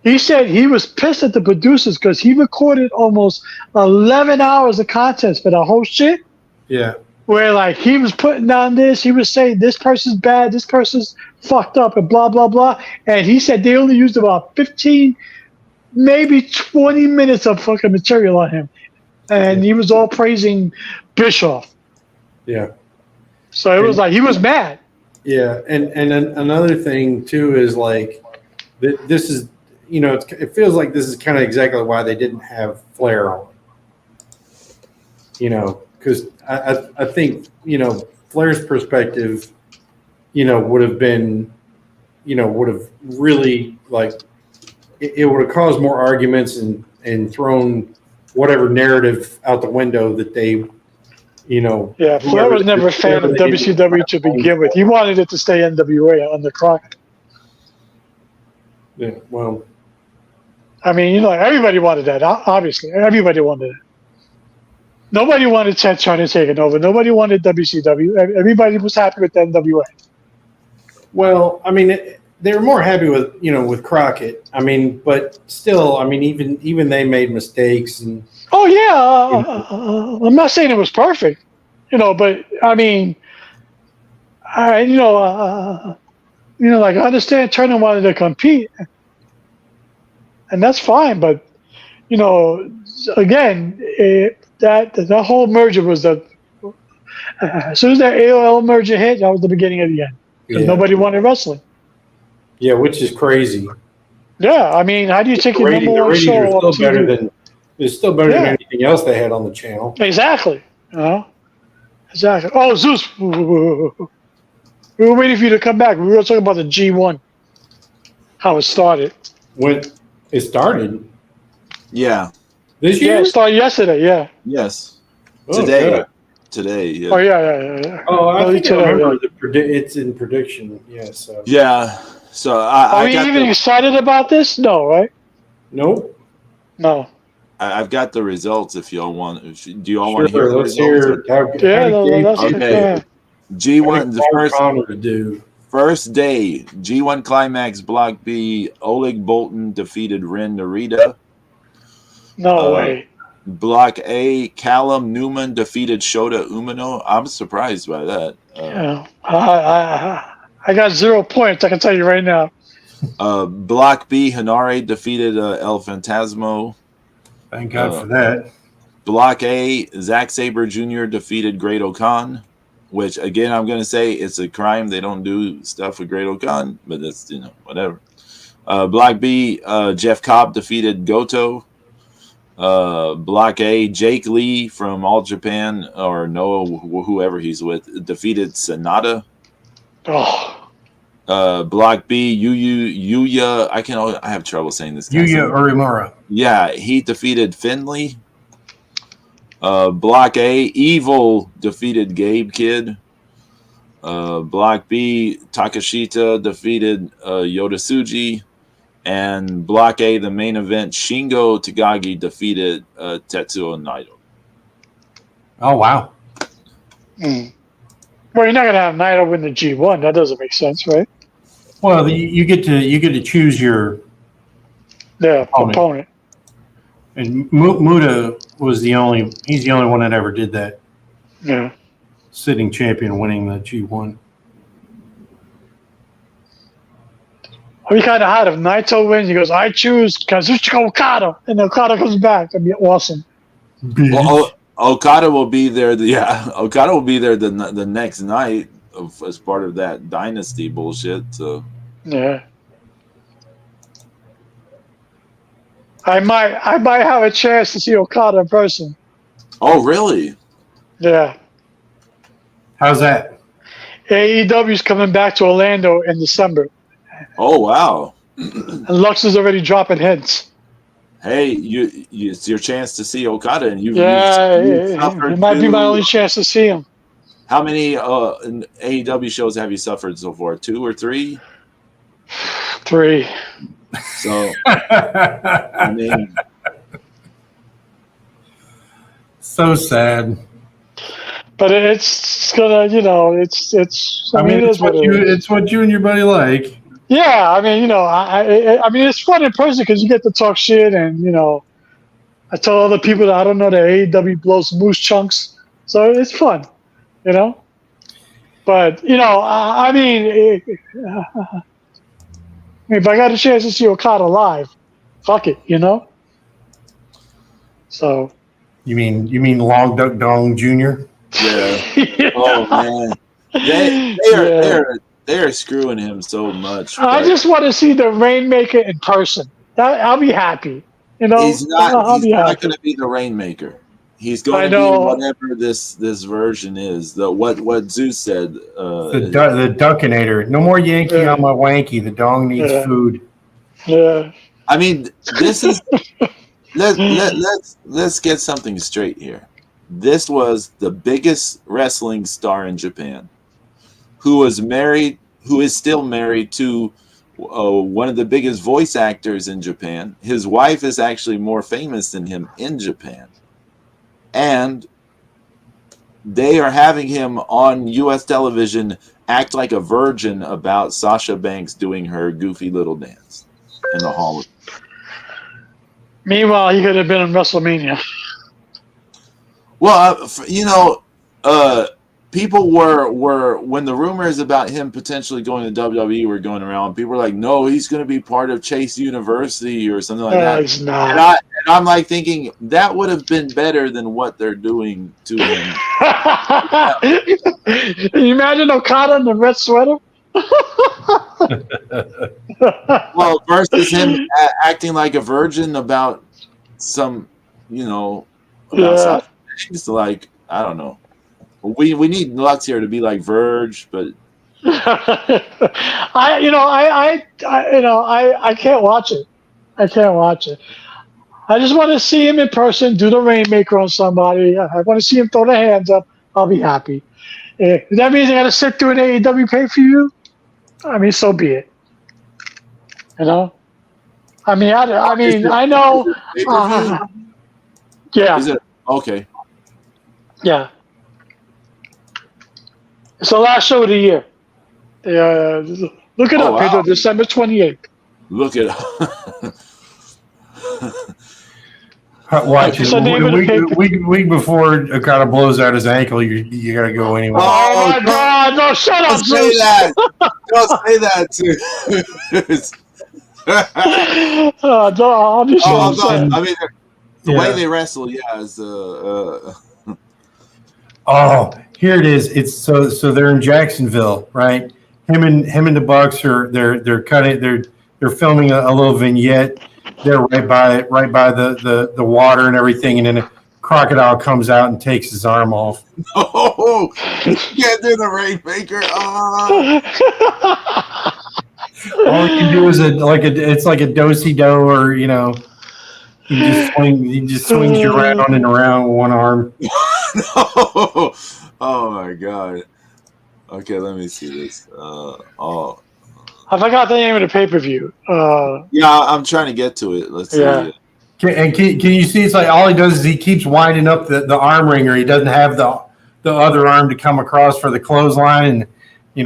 He said he was pissed at the producers because he recorded almost 11 hours of content for the whole shit. Yeah. Where like he was putting down this, he was saying this person's bad, this person's fucked up, and blah blah blah. And he said they only used about 15, maybe 20 minutes of fucking material on him, and he was all praising Bischoff. Yeah. So it was like he was mad. Yeah, and another thing too is like this is it feels like this is kind of exactly why they didn't have Flair on. Because I think Flair's perspective would have been would have really like it would have caused more arguments and thrown whatever narrative out the window that they. Yeah, Flair was never a fan of WCW to begin with. He wanted it to stay NWA under Crockett. Yeah, well. I mean, everybody wanted that, obviously. Everybody wanted it. Nobody wanted Ted Turner taking over. Nobody wanted WCW. Everybody was happy with NWA. Well, I mean, they were more happy with, with Crockett. I mean, but still, I mean, even they made mistakes and. Oh yeah, I'm not saying it was perfect, but I mean, like I understand Turner wanted to compete, and that's fine. But again, that whole merger was as soon as that AOL merger hit, that was the beginning of the end because Yeah. nobody wanted wrestling. Yeah, which is crazy. Yeah, I mean, how do you take your number The one ratings show are on still better TV? than it's still better than Yeah. anything else they had on the channel. Exactly. You know? Exactly. Oh, Zeus. We were waiting for you to come back. We were talking about the G1, how it started. When it started Yeah. this Yeah, year? it started yesterday. Yeah. Yes. Oh, Today. God. Today. Oh, Yeah. yeah. Oh, I Early think I today, remember yeah. it's in prediction. Yeah, so Yeah. So Are I we got even excited about this? No, right? nope. No. I've got the results. If y'all want, do you all want Sure, to hear the let's results? hear how Yeah, did Gabe that's do? Okay. yeah. G1, the Clark Connor to do. first day, G1 Climax Block B, Oleg Bolton defeated Ren Narita. No way. Block A, Callum Newman defeated Shota Umino. I'm surprised by that. Yeah. I got 0 points. I can tell you right now. Block B, Hanare defeated El Fantasmo. Thank God for that. Block A, Zack Sabre Jr. defeated Great Okan, which again I'm going to say it's a crime they don't do stuff with Great Okan, but that's whatever. Block B, Jeff Cobb defeated Goto. Block A, Jake Lee from All Japan or Noah, whoever he's with, defeated Sonata. Oh. Block B, Yuya. I have trouble saying this guy's Yuya name. Urimura. Yeah, he defeated Finley. Block A, Evil defeated Gabe Kidd. Block B, Takashita defeated Yodasuji. And Block A, the main event, Shingo Tagagi defeated Tetsuo Naito. Oh wow. Mm. Well, you're not gonna have Naito win the G1. That doesn't make sense, right? Well, you get to choose your opponent. And Muda was he's the only one that ever did that. Yeah. Sitting champion winning the G1. We kind of had if Naito wins, he goes, I choose Kazuchika Okada, and Okada comes back. That'd be awesome. Well, Okada will be there. Okada will be there the next night as part of that dynasty bullshit. So yeah, I might have a chance to see Okada in person. Oh, really? Yeah. How's that? AEW's coming back to Orlando in December. Oh, wow. And Lux is already dropping hints. Hey, it's your chance to see Okada, and you've it might be my only chance to see him. How many AEW shows have you suffered so far? 2 or 3? 3. So, I mean, so sad. But it's gonna, it's. I mean, it's what you and your buddy like. Yeah, I mean, I mean, it's fun in person because you get to talk shit, and I tell other people that I don't know that AEW blows moose chunks, so it's fun, But I mean, if I got a chance to see Okada live, fuck it, So. You mean Long Duck Dong Jr.? Yeah. Oh man, they are screwing him so much. I just want to see the Rainmaker in person. I'll be happy. He's not going to be the Rainmaker. He's going to be whatever this version is. What Zeus said. The Duckinator. No more Yankee on my wanky. The dong needs food. Yeah. I mean, this is. Let's get something straight here. This was the biggest wrestling star in Japan, who is still married to one of the biggest voice actors in Japan. His wife is actually more famous than him in Japan. And they are having him on U.S. television act like a virgin about Sasha Banks doing her goofy little dance in the hall. Meanwhile, he could have been in WrestleMania. Well, people were when the rumors about him potentially going to WWE were going around, people were like, no, he's going to be part of Chase University or something like that. It's not. And I'm like thinking that would have been better than what they're doing to him. You imagine Okada in the red sweater? Well, versus him acting like a virgin about some, about things like, I don't know. We need Lux here to be like Verge, but I can't watch it. I can't watch it. I just want to see him in person, do the Rainmaker on somebody. I want to see him throw the hands up. I'll be happy. If that means I got to sit through an AEW pay-per-view, I mean, so be it. You know? I know. Yeah. Is it okay? Yeah. It's the last show of the year. Look it up, Pedro. December 28th. Look it up. Watch it. Week before Okada blows out his ankle, you got to go anyway. Oh my God! No, shut up, say that. Don't say that too. I'll be sure. I mean, the way they wrestle, is. Oh, here it is. It's so they're in Jacksonville, right? Him and the Bucks they're filming a little vignette. They're right by the water and everything, and then a crocodile comes out and takes his arm off. No, you can't do the Rainmaker. All you can do is it's like a do-si-do, or he just swings you around and around with one arm. No. Oh my God. Okay, let me see this. I forgot the name of the pay-per-view. Yeah, I'm trying to get to it. Let's see. Can you see? It's like all he does is he keeps winding up the arm wringer. He doesn't have the other arm to come across for the clothesline, and they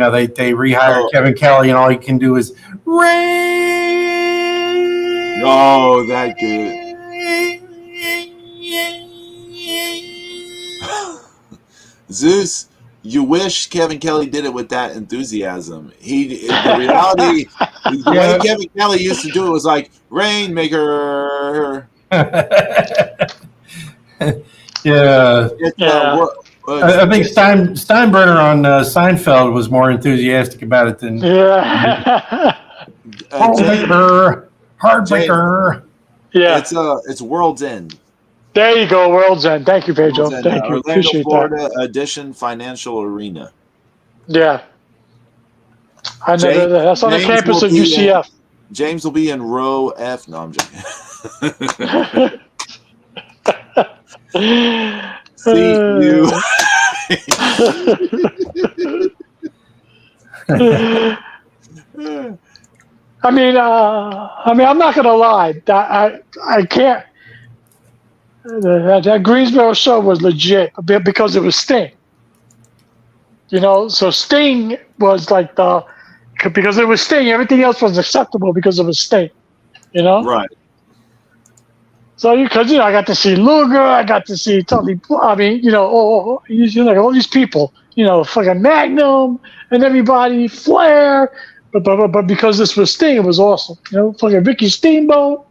rehire Kevin Kelly, and all he can do is rain. Oh, that good. Zeus, you wish Kevin Kelly did it with that enthusiasm. The reality, the way Kevin Kelly used to do it was like Rainmaker. Yeah. I think Steinbrenner on Seinfeld was more enthusiastic about it than Heartbreaker. Yeah, it's World's End. There you go, World's End. Thank you, Pedro. Thank you. Orlando, Appreciate Florida that. Edition Financial Arena. Yeah. I know that's on the campus of UCF. James will be in row F. No, I'm joking. See you. I'm not gonna lie. I can't. That Greensboro show was legit because it was Sting. So Sting was like because it was Sting, everything else was acceptable because it was Sting. Right. So I got to see Luger, I got to see Tony. All these people. Fucking Magnum and everybody, Flair. But because this was Sting, it was awesome. Fucking Ricky Steamboat.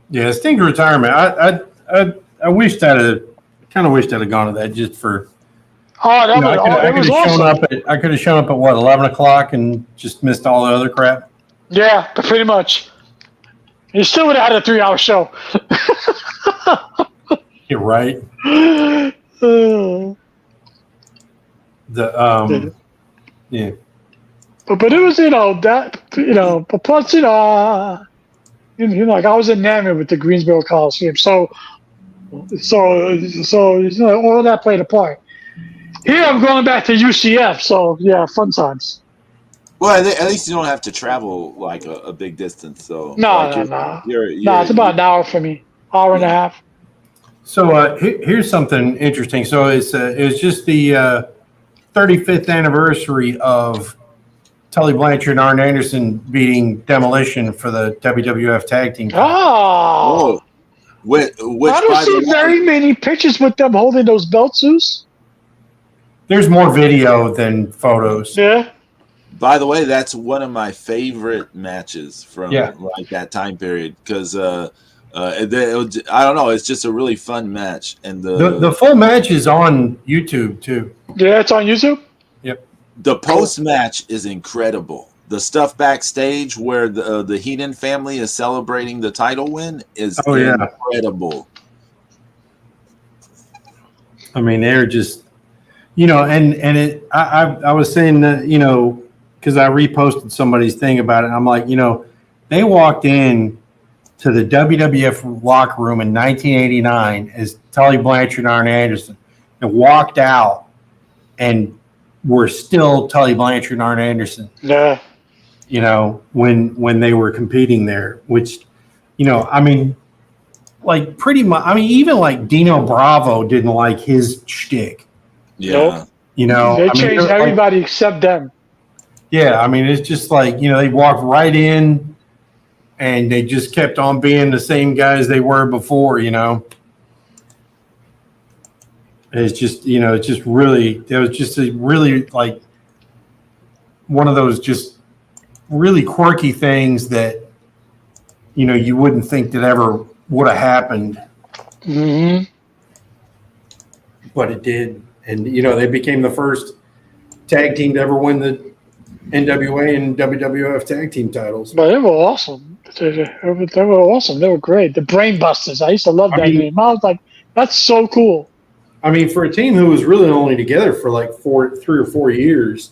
Yeah, Sting's retirement. I wished I'd have gone to that just for. It was awesome. I could have shown up at 11 o'clock and just missed all the other crap. Yeah, pretty much. You still would have had a 3-hour show. You're right. Yeah. But it was but plus I was enamored with the Greensboro Coliseum, so all that played a part. Here I'm going back to UCF, so yeah, fun times. Well, at least you don't have to travel like a big distance. So no. It's about an hour for me, hour and a half. So here's something interesting. So it's just the 35th anniversary of Tully Blanchard and Arn Anderson beating Demolition for the WWF Tag Team. Oh. Which I don't see very many pictures with them holding those belts, Zeus. there's more video than photos. Yeah. By the way, that's one of my favorite matches from Yeah. like that time period because I don't know, it's just a really fun match, and The full match is on YouTube too. Yeah, it's on YouTube. Yep. the post match is incredible. The stuff backstage where the Heenan family is celebrating the title win is incredible. I mean, they're just, and it. I was saying that, because I reposted somebody's thing about it. And I'm like, they walked in to the WWF locker room in 1989 as Tully Blanchard and Arn Anderson, and walked out, and were still Tully Blanchard and Arn Anderson. Yeah. When they were competing there, which, I mean, like pretty much. I mean, even like Dino Bravo didn't like his shtick. Yeah. Nope. They changed everybody except them. Yeah, I mean, it's just like, they walked right in and they just kept on being the same guys they were before, It's just, it's just really, there was just a really like one of those just really quirky things that, you wouldn't think that ever would have happened. Mm-hmm. But it did. And, they became the first tag team to ever win the NWA and WWF tag team titles. But they were awesome. They were awesome. They were great. The Brain Busters. I used to love that name. I was like, that's so cool. I mean, for a team who was really only together for like 3 or 4 years.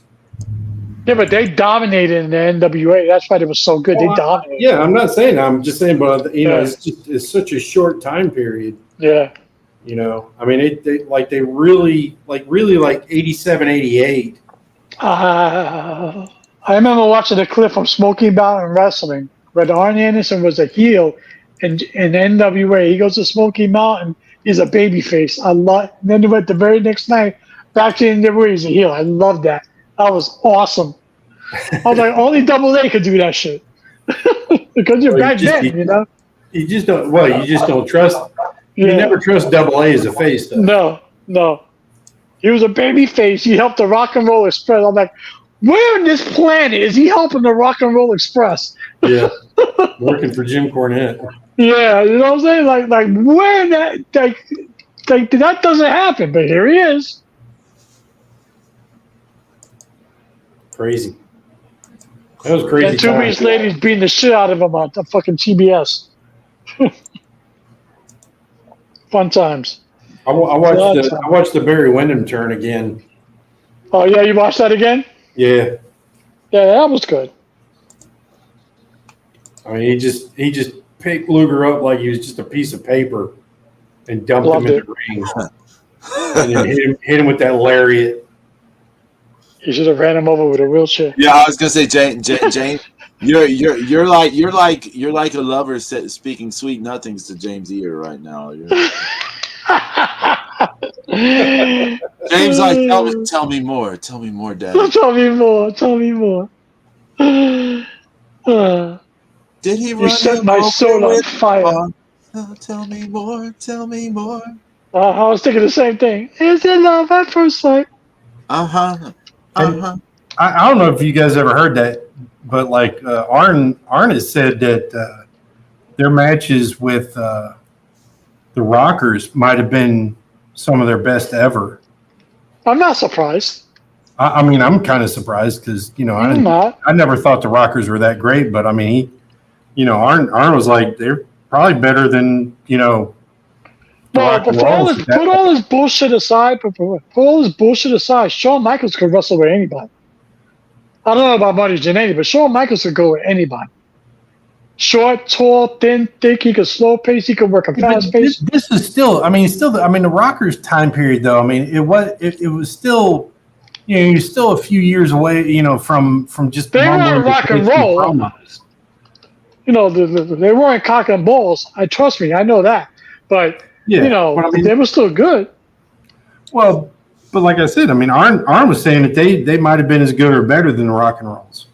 Yeah, but they dominated in the NWA. That's why they were so good. Well, they dominated. Yeah, I'm not saying. I'm just saying, but it's such a short time period. Yeah. I mean, they really 87, 88. I remember watching a clip from Smoky Mountain Wrestling where Arn Anderson was a heel in NWA. He goes to Smoky Mountain. He's a babyface. And then he went the very next night back to NWA. He's a heel. I love that. That was awesome. I was like, only Double A could do that shit. Because you're back then, You just don't. Well, you just don't trust. You never trust Double A as a face, though. No. He was a baby face. He helped the Rock and Roll Express. I'm like, where on this planet is he helping the Rock and Roll Express? Yeah, working for Jim Cornette. Yeah, you know what I'm saying? Like where that doesn't happen, but here he is. Crazy. That was crazy. And 2 weeks later, he's beating the shit out of him on the fucking TBS. Fun times. I watched the Barry Windham turn again. Oh yeah, you watched that again? Yeah. Yeah, that was good. I mean, he just picked Luger up like he was just a piece of paper and dumped him in the ring, and then hit him with that lariat. You should have ran him over with a wheelchair. Yeah, I was gonna say, James, you're like a lover speaking sweet nothings to James' ear right now. James, like, tell me more, Dad. Tell me more. Did he You set my soul on fire. Oh, tell me more. I was thinking the same thing. Is it love at first sight? I don't know if you guys ever heard that, but like Arn has said that their matches with the Rockers might have been some of their best ever. I'm not surprised. I mean, I'm kind of surprised because I never thought the Rockers were that great, but I mean, Arn was like they're probably better than Well, but put all this bullshit aside. Shawn Michaels could wrestle with anybody. I don't know about Marty Jannetty, but Shawn Michaels could go with anybody. Short, tall, thin, thick. He could slow pace. He could work a fast pace. This is still. I mean, the Rockers' time period, though. I mean, it was still. You're still a few years away. From just. They weren't rock and roll. Promos. They weren't cock and balls. Trust me, I know that. But they were still good. Well, but like I said, I mean, Arn was saying that they might have been as good or better than the Rock and Rolls.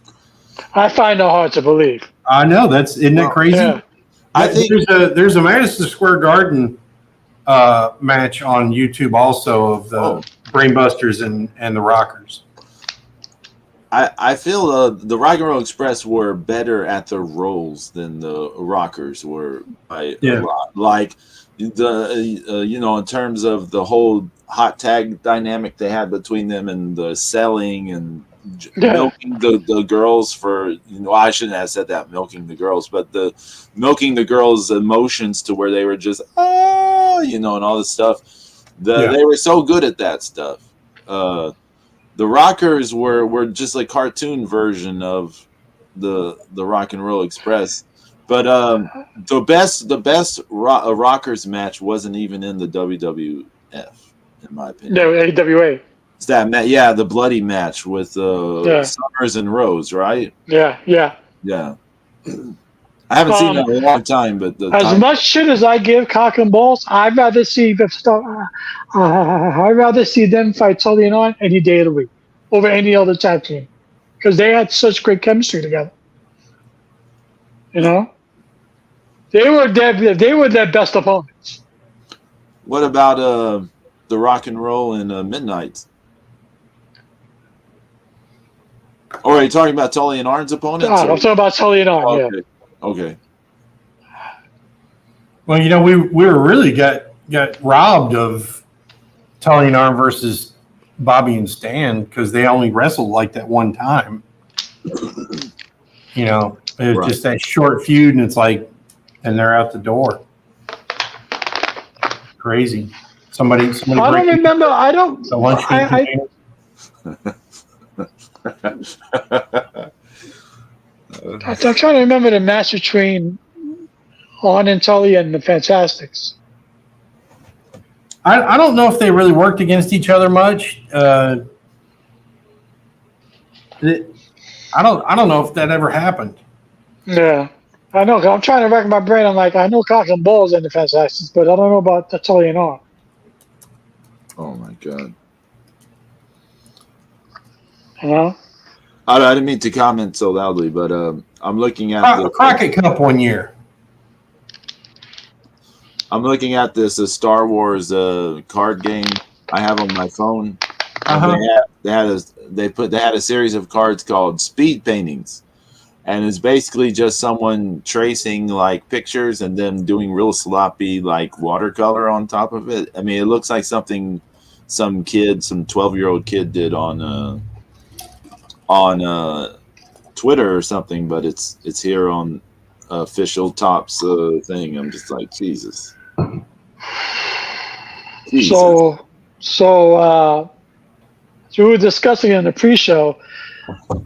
I find it hard to believe. I know isn't that crazy? Yeah. I think there's a Madison Square Garden match on YouTube also of the Brainbusters and the Rockers. I feel the Rock and Roll Express were better at their roles than the Rockers were by a lot. Like the in terms of the whole hot tag dynamic they had between them and the selling and milking the girls for I shouldn't have said that, milking the girls, but the milking the girls' emotions to where they were just and all this stuff. They were so good at that stuff. The Rockers were just a cartoon version of the Rock and Roll Express, but the best Rockers match wasn't even in the WWF, in my opinion. No, AWA. It's that the bloody match with Summers and Rose, right? Yeah. I haven't seen that in a long time, but much shit as I give Cock and Balls, I'd rather see them fight Tully and Arn any day of the week over any other tag team because they had such great chemistry together. They were their best opponents. What about the Rock and Roll and Midnight? Or are you talking about Tully and Arn's opponents? I'm talking about Tully and Arn. Okay. Yeah. Okay. Well, we were really got robbed of Tully and Arn versus Bobby and Stan because they only wrestled like that one time. It was just that short feud, and it's like, and they're out the door. Crazy. Somebody. I don't remember. I don't. The lunch I'm trying to remember the match between Arn and Tully and the Fantastics. I don't know if they really worked against each other much. I don't know if that ever happened. Yeah, I know. I'm trying to rack my brain. I'm like, I know Cock and Balls and the Fantastics, but I don't know about the Tully and Arn. Oh my god. I didn't mean to comment so loudly, but I'm looking at the Crockett Cup one year. I'm looking at this Star Wars card game I have on my phone. They had a series of cards called Speed Paintings, and it's basically just someone tracing like pictures and then doing real sloppy like watercolor on top of it. I mean, it looks like something some 12-year-old kid did on Twitter or something, but it's here on official Topps thing. I'm just like, Jesus. So we were discussing in the pre-show.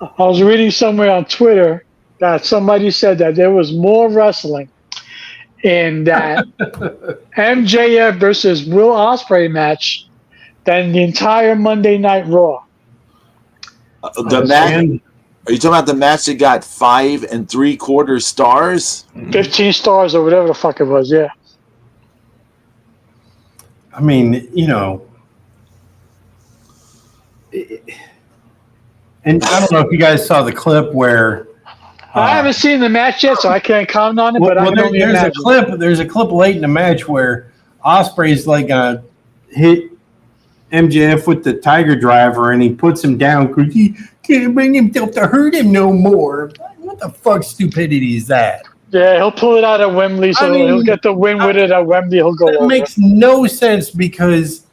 I was reading somewhere on Twitter that somebody said that there was more wrestling in that MJF versus Will Ospreay match than the entire Monday Night Raw. The match? Are you talking about the match that got 5 3/4 stars? 15 stars or whatever the fuck it was, yeah. I mean, and I don't know if you guys saw the clip where I haven't seen the match yet, so I can't comment on it. But there's a clip late in the match where Ospreay's like gonna hit MJF with the Tiger Driver, and he puts him down because he can't bring himself to hurt him no more. What the fuck stupidity is that? Yeah, he'll pull it out at Wembley, so he'll get the win with it at Wembley. He'll go over. It makes no sense because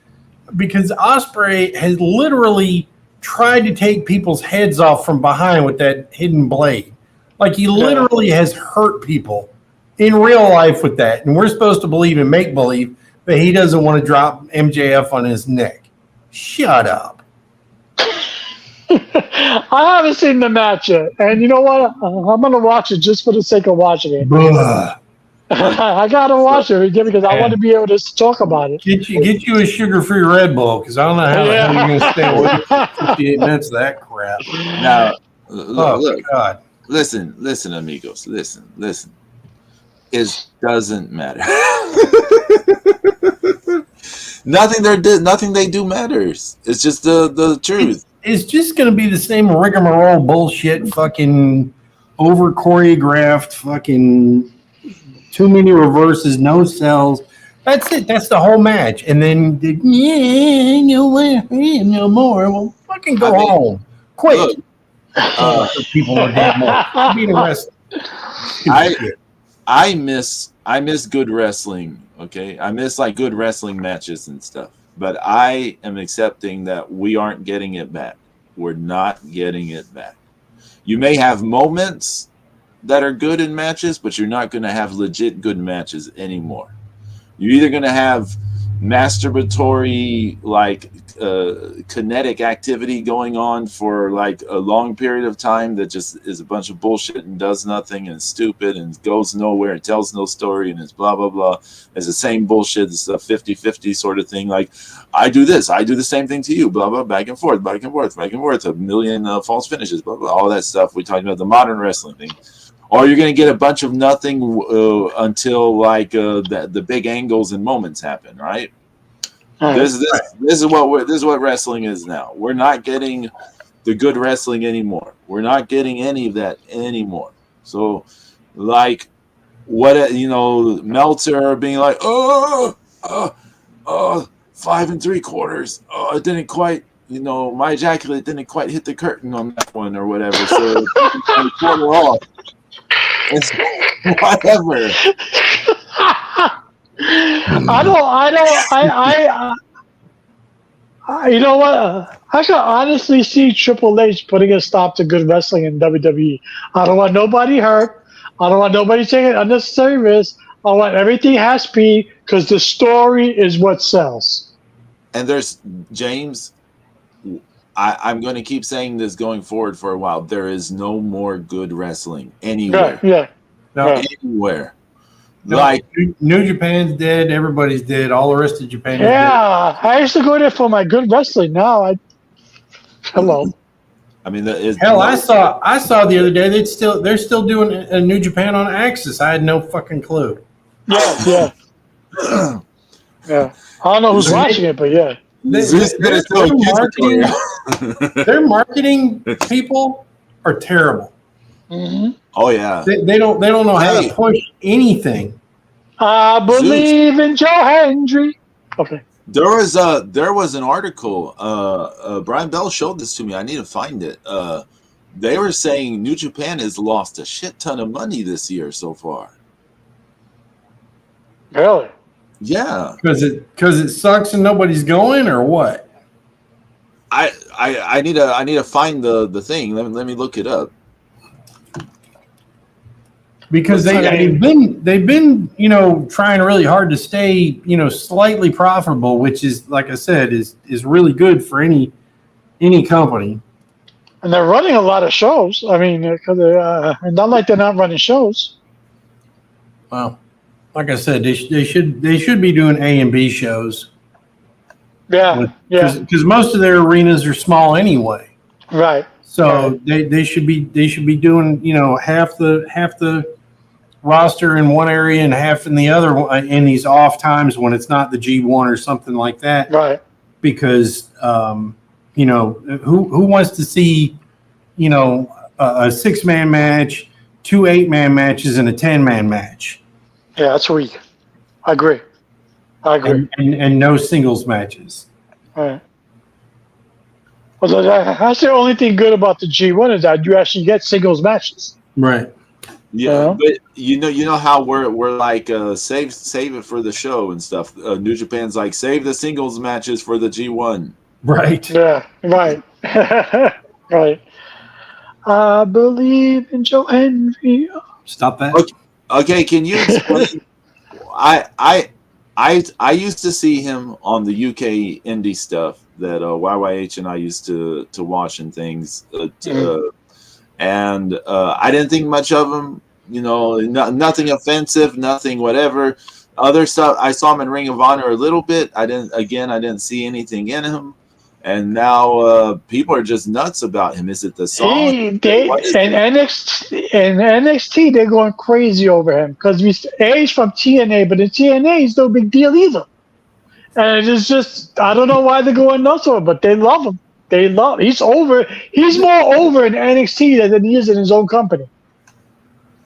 Ospreay has literally tried to take people's heads off from behind with that hidden blade. Like he literally has hurt people in real life with that. And we're supposed to believe in make-believe, but he doesn't want to drop MJF on his neck. Shut up. I haven't seen the match yet. And you know what? I'm going to watch it just for the sake of watching it. I got to watch it again because I want to be able to talk about it. Get you a sugar-free Red Bull because I don't know how the hell you're going to stay awake for 58 minutes of that crap. Now, look, God. Listen, amigos. Listen. It doesn't matter. Nothing they do matters. It's just the truth. It's just going to be the same rigmarole bullshit, fucking over choreographed, fucking too many reverses, no sells. That's it. That's the whole match. And then, no more. Well, fucking go home. Quit. Look, People are dead more. Being a wrestler. I miss good wrestling. Okay, I miss like good wrestling matches and stuff. But I am accepting that we aren't getting it back. We're not getting it back. You may have moments that are good in matches, but you're not going to have legit good matches anymore. You're either going to have masturbatory, like kinetic activity going on for like a long period of time that just is a bunch of bullshit and does nothing and stupid and goes nowhere and tells no story and is blah, blah, blah. It's the same bullshit. It's a 50-50 sort of thing. Like, I do this. I do the same thing to you. Blah, blah, back and forth, back and forth, back and forth. A million false finishes, blah, blah, all that stuff. We talked about the modern wrestling thing. Or you're going to get a bunch of nothing until like the big angles and moments happen, right? This is what wrestling is now. We're not getting the good wrestling anymore. We're not getting any of that anymore. So, like, what Meltzer being like, 5 3/4. Oh, it didn't quite. My ejaculate didn't quite hit the curtain on that one or whatever. So quarter off. It's whatever. You know what? I can honestly see Triple H putting a stop to good wrestling in WWE. I don't want nobody hurt. I don't want nobody taking unnecessary risks. I want everything has speed because the story is what sells. And there's James. I'm going to keep saying this going forward for a while. There is no more good wrestling anywhere. Yeah. No. Anywhere. No, like New Japan's dead. Everybody's dead. All the rest of Japan is dead. Yeah, I used to go there for my good wrestling. Now hello. I mean, I saw the other day they're still doing a New Japan on Axis. I had no fucking clue. Yeah. I don't know who's watching it, but yeah. Their marketing people are terrible. Mm-hmm. Oh yeah, they don't know how to push anything. I believe in Joe Hendry. Okay. There was an article. Brian Bell showed this to me. I need to find it. They were saying New Japan has lost a shit ton of money this year so far. Really? Yeah. Because it sucks and nobody's going, or what? I need to find the thing. Let me look it up. Because they've been trying really hard to stay slightly profitable, which is, like I said, is really good for any company. And they're running a lot of shows. I mean, because not like they're not running shows. Well, like I said, they should be doing A and B shows. Yeah, because most of their arenas are small anyway. Right. So they should be doing half the roster in one area and half in the other in these off times when it's not the G1 or something like that. Right. Because who wants to see a 6-man match, 2 8-man matches, and a 10-man match? Yeah, that's weak. I agree. And no singles matches. Right. Well, that's the only thing good about the G1 is that you actually get singles matches. Right. Yeah, but you know how we're like save it for the show and stuff. New Japan's like save the singles matches for the G1. Right. Yeah. Right. Right. I believe in Joe Henry. Stop that. Okay, can you explain? I used to see him on the UK indie stuff that YYH and I used to watch and things, and I didn't think much of him. Nothing offensive, nothing whatever. Other stuff, I saw him in Ring of Honor a little bit. I didn't see anything in him. And now people are just nuts about him. Is it the song? NXT, they're going crazy over him because he's from TNA, but in TNA, he's no big deal either. And it's just, I don't know why they're going nuts over him, but they love him. He's over. He's more over in NXT than he is in his own company.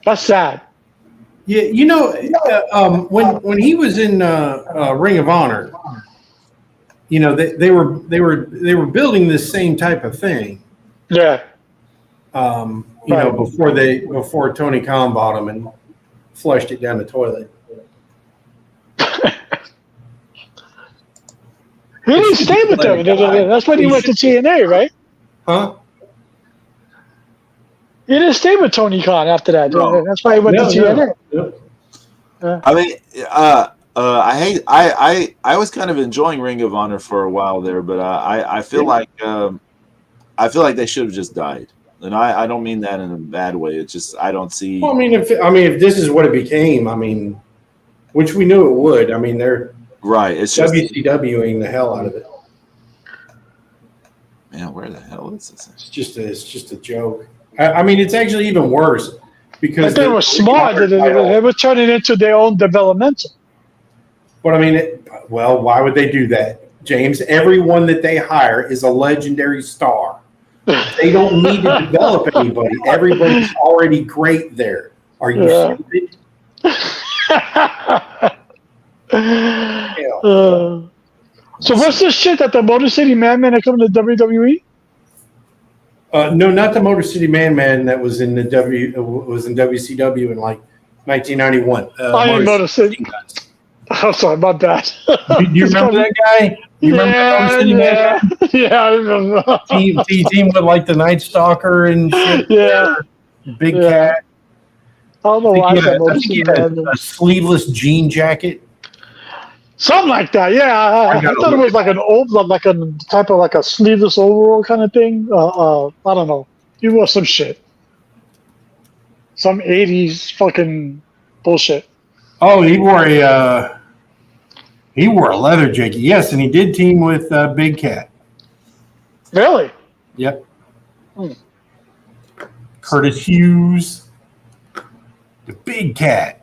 That's sad. Yeah, when he was in Ring of Honor, they were building this same type of thing. Yeah. Right. Before Tony Khan bought him and flushed it down the toilet. He didn't stay with them. That's when he went to TNA, right? Huh? He didn't stay with Tony Khan after that. No. That's why he went to TNA. No. I mean, I was kind of enjoying Ring of Honor for a while there, but I feel like they should have just died, and I don't mean that in a bad way. It's just I don't see. Well, if this is what it became, which we knew it would. They're right. It's just WCWing the hell out of it. Man, where the hell is this? It's just a joke. It's actually even worse because they were smart. They were turning it into their own developmental. But why would they do that, James? Everyone that they hire is a legendary star. They don't need to develop anybody. Everybody's already great there. Are you stupid? So what's this shit that the Motor City Madmen are coming to WWE? No, not the Motor City Man that was in WCW in like 1991. I didn't notice it. I'm sorry, my bad. Do you remember that guy? You remember Motor City Man? Yeah, I remember. Team with like the Night Stalker and shit. Yeah. Big Cat. I don't know why I said Motor I think City he had Man. a sleeveless jean jacket. Something like that, yeah. I thought it was like an old, like a type of like a sleeveless overall kind of thing. I don't know. He wore some shit, some '80s fucking bullshit. Oh, he wore a leather jacket. Yes, and he did team with Big Cat. Really? Yep. Curtis Hughes, the Big Cat.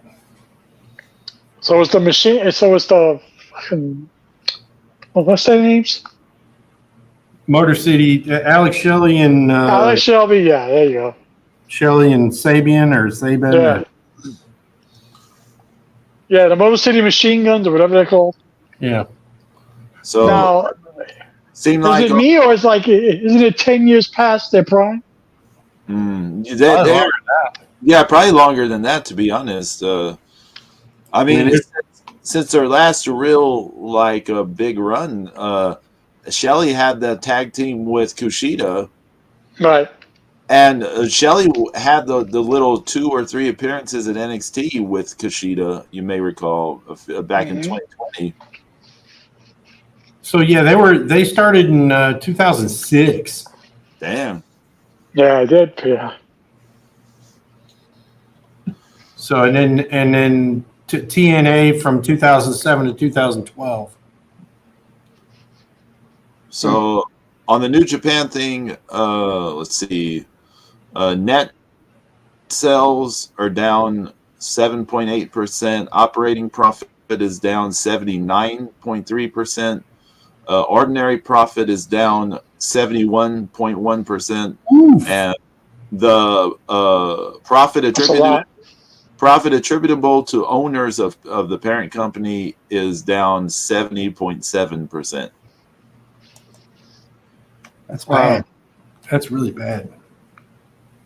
So it's the machine. So it's the fucking. What's their names? Motor City, Alex Shelley and Alex Shelby. Yeah, there you go. Shelley and Sabian or Saban. Yeah. Yeah, the Motor City Machine Guns or whatever they're called. Yeah. So Now, seemed is like it me or isn't it 10 years past their prime? Yeah, probably longer than that, to be honest. Since their last real big run, Shelley had the tag team with Kushida, Right. and Shelley had the little 2 or 3 appearances at NXT with Kushida. You may recall back in 2020. So yeah, they started in 2006. Damn. Yeah, I did. Yeah. So and then TNA from 2007 to 2012. So on the New Japan thing, let's see, net sales are down 7.8%. Operating profit is down 79.3%. Ordinary profit is down 71.1%, and the profit attributable to owners of the parent company is down 70.7%. That's bad. That's really bad.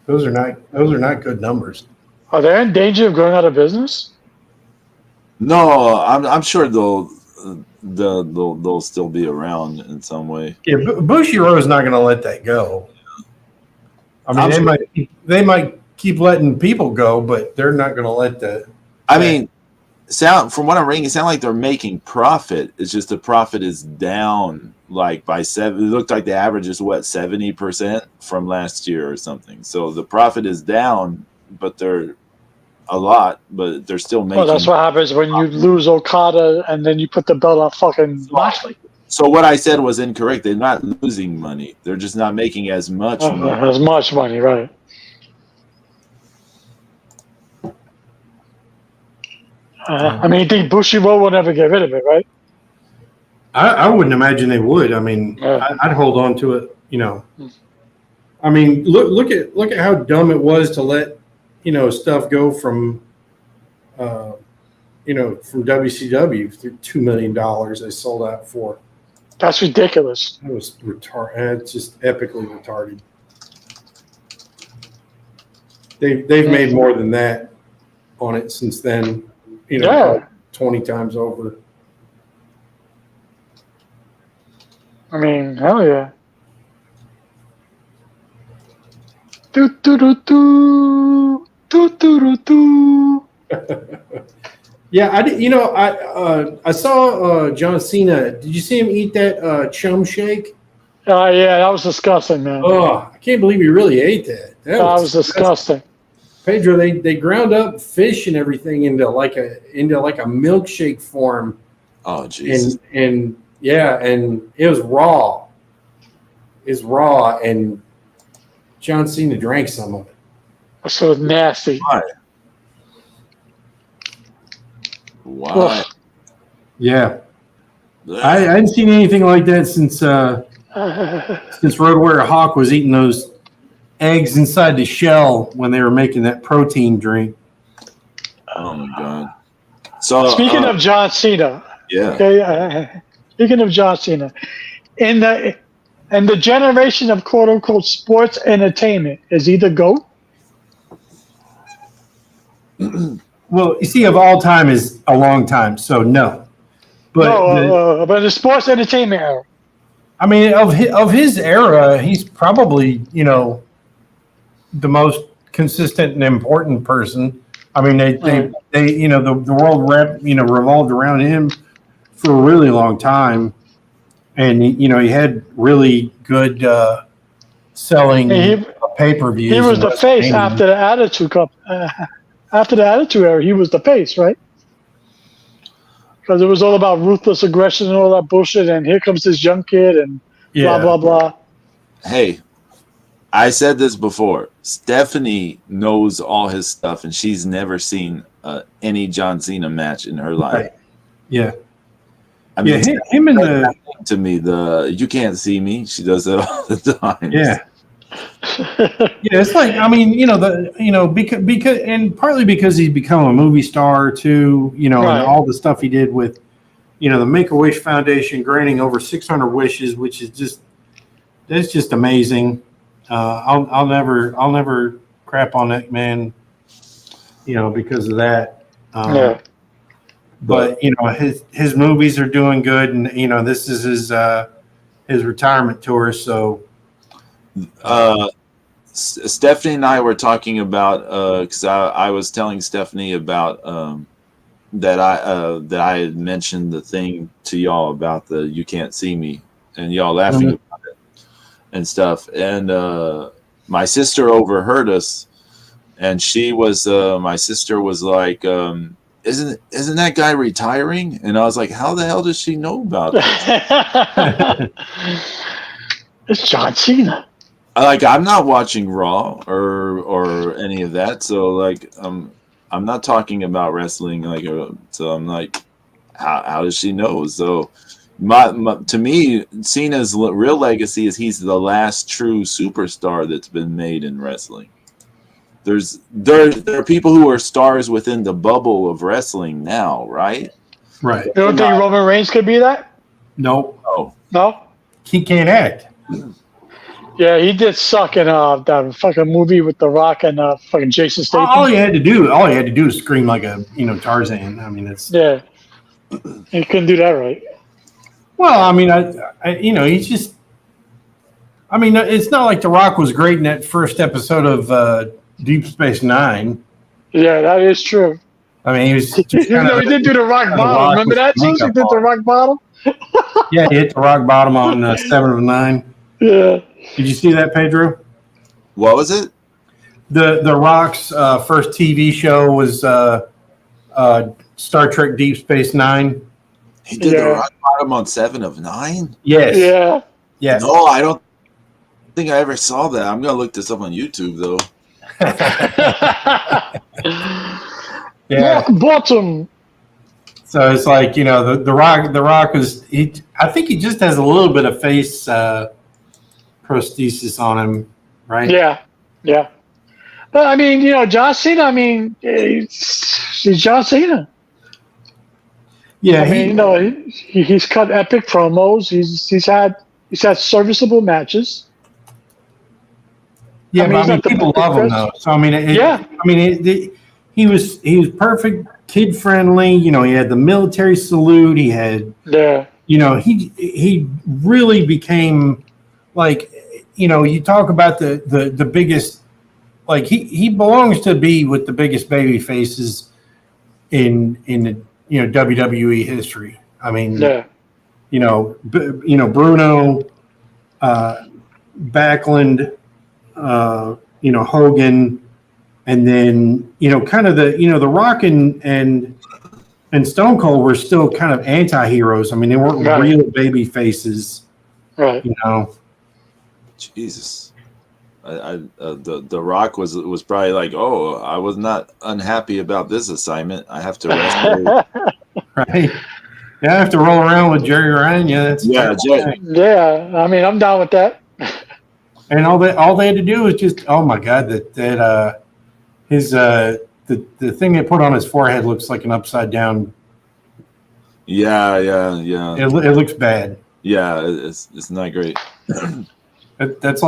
Those are not good numbers. Are they in danger of going out of business? No, I'm sure they'll still be around in some way. Yeah, Bushiroad is not going to let that go. They might keep letting people go, but they're not going to let the. From what I'm reading, it sounds like they're making profit. It's just the profit is down by 7. It looked like the average is 70% from last year or something. So the profit is down, but they're still making. Well, that's what happens when you lose Okada and then you put the belt on fucking Lashley. So what I said was incorrect. They're not losing money. They're just not making as much money. As much money, right? You think Bushiroad will never get rid of it, right? I wouldn't imagine they would. I'd hold on to it. Look at how dumb it was to let stuff go from from WCW for $2 million. They sold out for. That's ridiculous. That was retarded. It's just epically retarded. They've made more than that on it since then. 20 times over. I mean, hell yeah. Do do do do do do do do. Yeah, I saw John Cena. Did you see him eat that chum shake? Yeah, that was disgusting, man. Oh, I can't believe he really ate that. That was disgusting. Pedro, they ground up fish and everything into like a milkshake form. Oh, Jesus. And it was raw. It's raw, and John Cena drank some of it. That's so nasty. Why? Yeah. I hadn't seen anything like that since Road Warrior Hawk was eating those eggs inside the shell when they were making that protein drink. Oh my God! So speaking of John Cena, okay. Speaking of John Cena, in the generation of quote unquote sports entertainment, is he the GOAT? Well, you see, of all time is a long time, so no. But but the sports entertainment era. I mean, of his era, he's probably the most consistent and important person. I mean, they the world revolved around him for a really long time, and he had really good selling pay-per-views. He was the face after the Attitude Cup. After the Attitude Era, he was the face, right? Because it was all about ruthless aggression and all that bullshit, and here comes this young kid and blah, blah, blah. Hey, I said this before. Stephanie knows all his stuff, and she's never seen any John Cena match in her life. Right. Yeah. I mean, him and the to me, you can't see me. She does that all the time. Yeah. Yeah, it's like, I mean, because and partly because he's become a movie star too, and all the stuff he did with, the Make-A-Wish Foundation granting over 600 wishes, which is that's just amazing. I'll never crap on that man, because of that. But his movies are doing good, and this is his retirement tour, so. Stephanie and I were talking about because I was telling Stephanie about that I had mentioned the thing to y'all about the you can't see me, and y'all laughing about it and stuff. And my sister overheard us, and my sister was like, isn't that guy retiring? And I was like, how the hell does she know about this? It's John Cena. I'm not watching Raw or any of that, so I'm not talking about wrestling. So I'm like, how does she know? So to me, Cena's real legacy is he's the last true superstar that's been made in wrestling. There are people who are stars within the bubble of wrestling now, right? Right. You don't think Roman Reigns could be that? Nope. No. He can't act. Yeah, he did suck in that fucking movie with The Rock and fucking Jason Statham. All he had to do is scream like a Tarzan. I mean, it's he couldn't do that right. Well, I mean, he's just. I mean, it's not like The Rock was great in that first episode of Deep Space Nine. Yeah, that is true. I mean, he was. Just he did do the rock bottom. Remember that? He did the rock bottom. Yeah, he hit the rock bottom on 7 of 9. Yeah. Did you see that, Pedro? What was it? The Rock's first TV show was Star Trek Deep Space Nine. He did the rock bottom on 7 of 9? Yes. Yeah. Yes. No, I don't think I ever saw that. I'm going to look this up on YouTube, though. Rock bottom. So it's like, the Rock is, I think he just has a little bit of face prosthesis on him, right? Yeah. But I mean, John Cena. I mean, he's John Cena. Yeah, I mean, he's cut epic promos. He's had serviceable matches. yeah, I mean, but he's not the people love him though. So I mean, Yeah. he was perfect, kid friendly. He had the military salute. He had, Yeah. he really became like, you talk about the biggest, like he belongs to be with the biggest baby faces in the WWE history. I mean, Yeah. Bruno, Backlund, Hogan, and then kind of the Rock and Stone Cold were still kind of anti-heroes. I mean, they weren't Right. real baby faces. Right. Jesus. The Rock was probably like, oh, I was not unhappy about this assignment. I have to wrestle. Right. Yeah, I have to roll around with Jerry Ryan. Yeah, that's Yeah, Yeah. I mean, I'm down with that. and all they had to do was just, oh my God, his the thing they put on his forehead looks like an upside down. Yeah. It looks bad. Yeah, it's not great. That's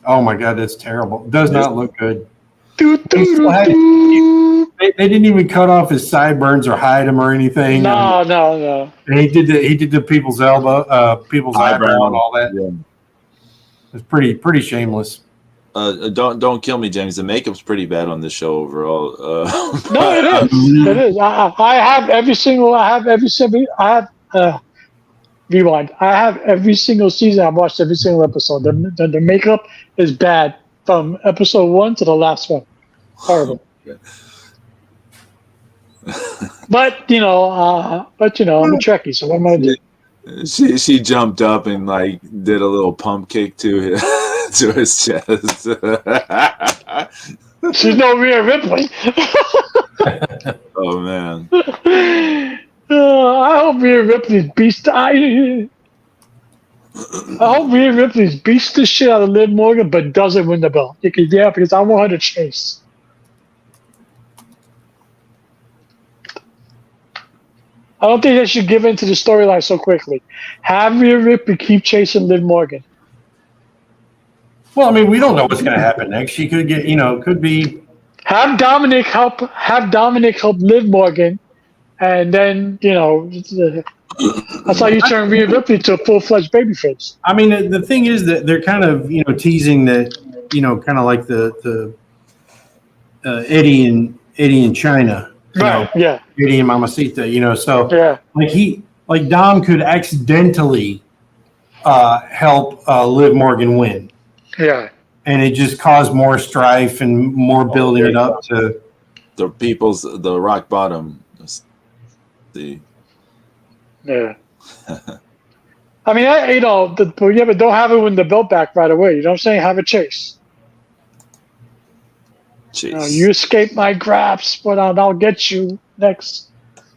oh my God, that's terrible. It does not look good. They They didn't even cut off his sideburns or hide him or anything. No. And he did the people's people's eyebrow and all that. Yeah. It's pretty shameless. Don't kill me, James. The makeup's pretty bad on this show overall. No, it is. It is. I have every single. Rewind. I have every single season. I've watched every single episode. The makeup is bad from episode 1 to the last one. Horrible. But I'm a Trekkie, so what am I gonna do? She jumped up and like did a little pump kick to his chest. She's no Rhea Ripley. Oh man. I hope Rhea Ripley's beast. I hope Rhea Ripley's beats the shit out of Liv Morgan, but doesn't win the belt. Because I want her to chase. I don't think they should give in to the storyline so quickly. Have Rhea Ripley keep chasing Liv Morgan. Well, I mean, we don't know what's going to happen next. She could get, could be. Have Dominic help Liv Morgan, and then that's how you turn Rhea Ripley to a full-fledged babyface. I mean, the thing is that they're kind of teasing that kind of like the Eddie and China. Right. Yeah. Eddie and Mamacita. So yeah. Like Dom could accidentally help Liv Morgan win. Yeah. And it just caused more strife and more building it up to the rock bottom. Yeah. I mean, but don't have it win the belt back right away. You know what I'm saying? Have a chase. You escape my grasp, but I'll get you next.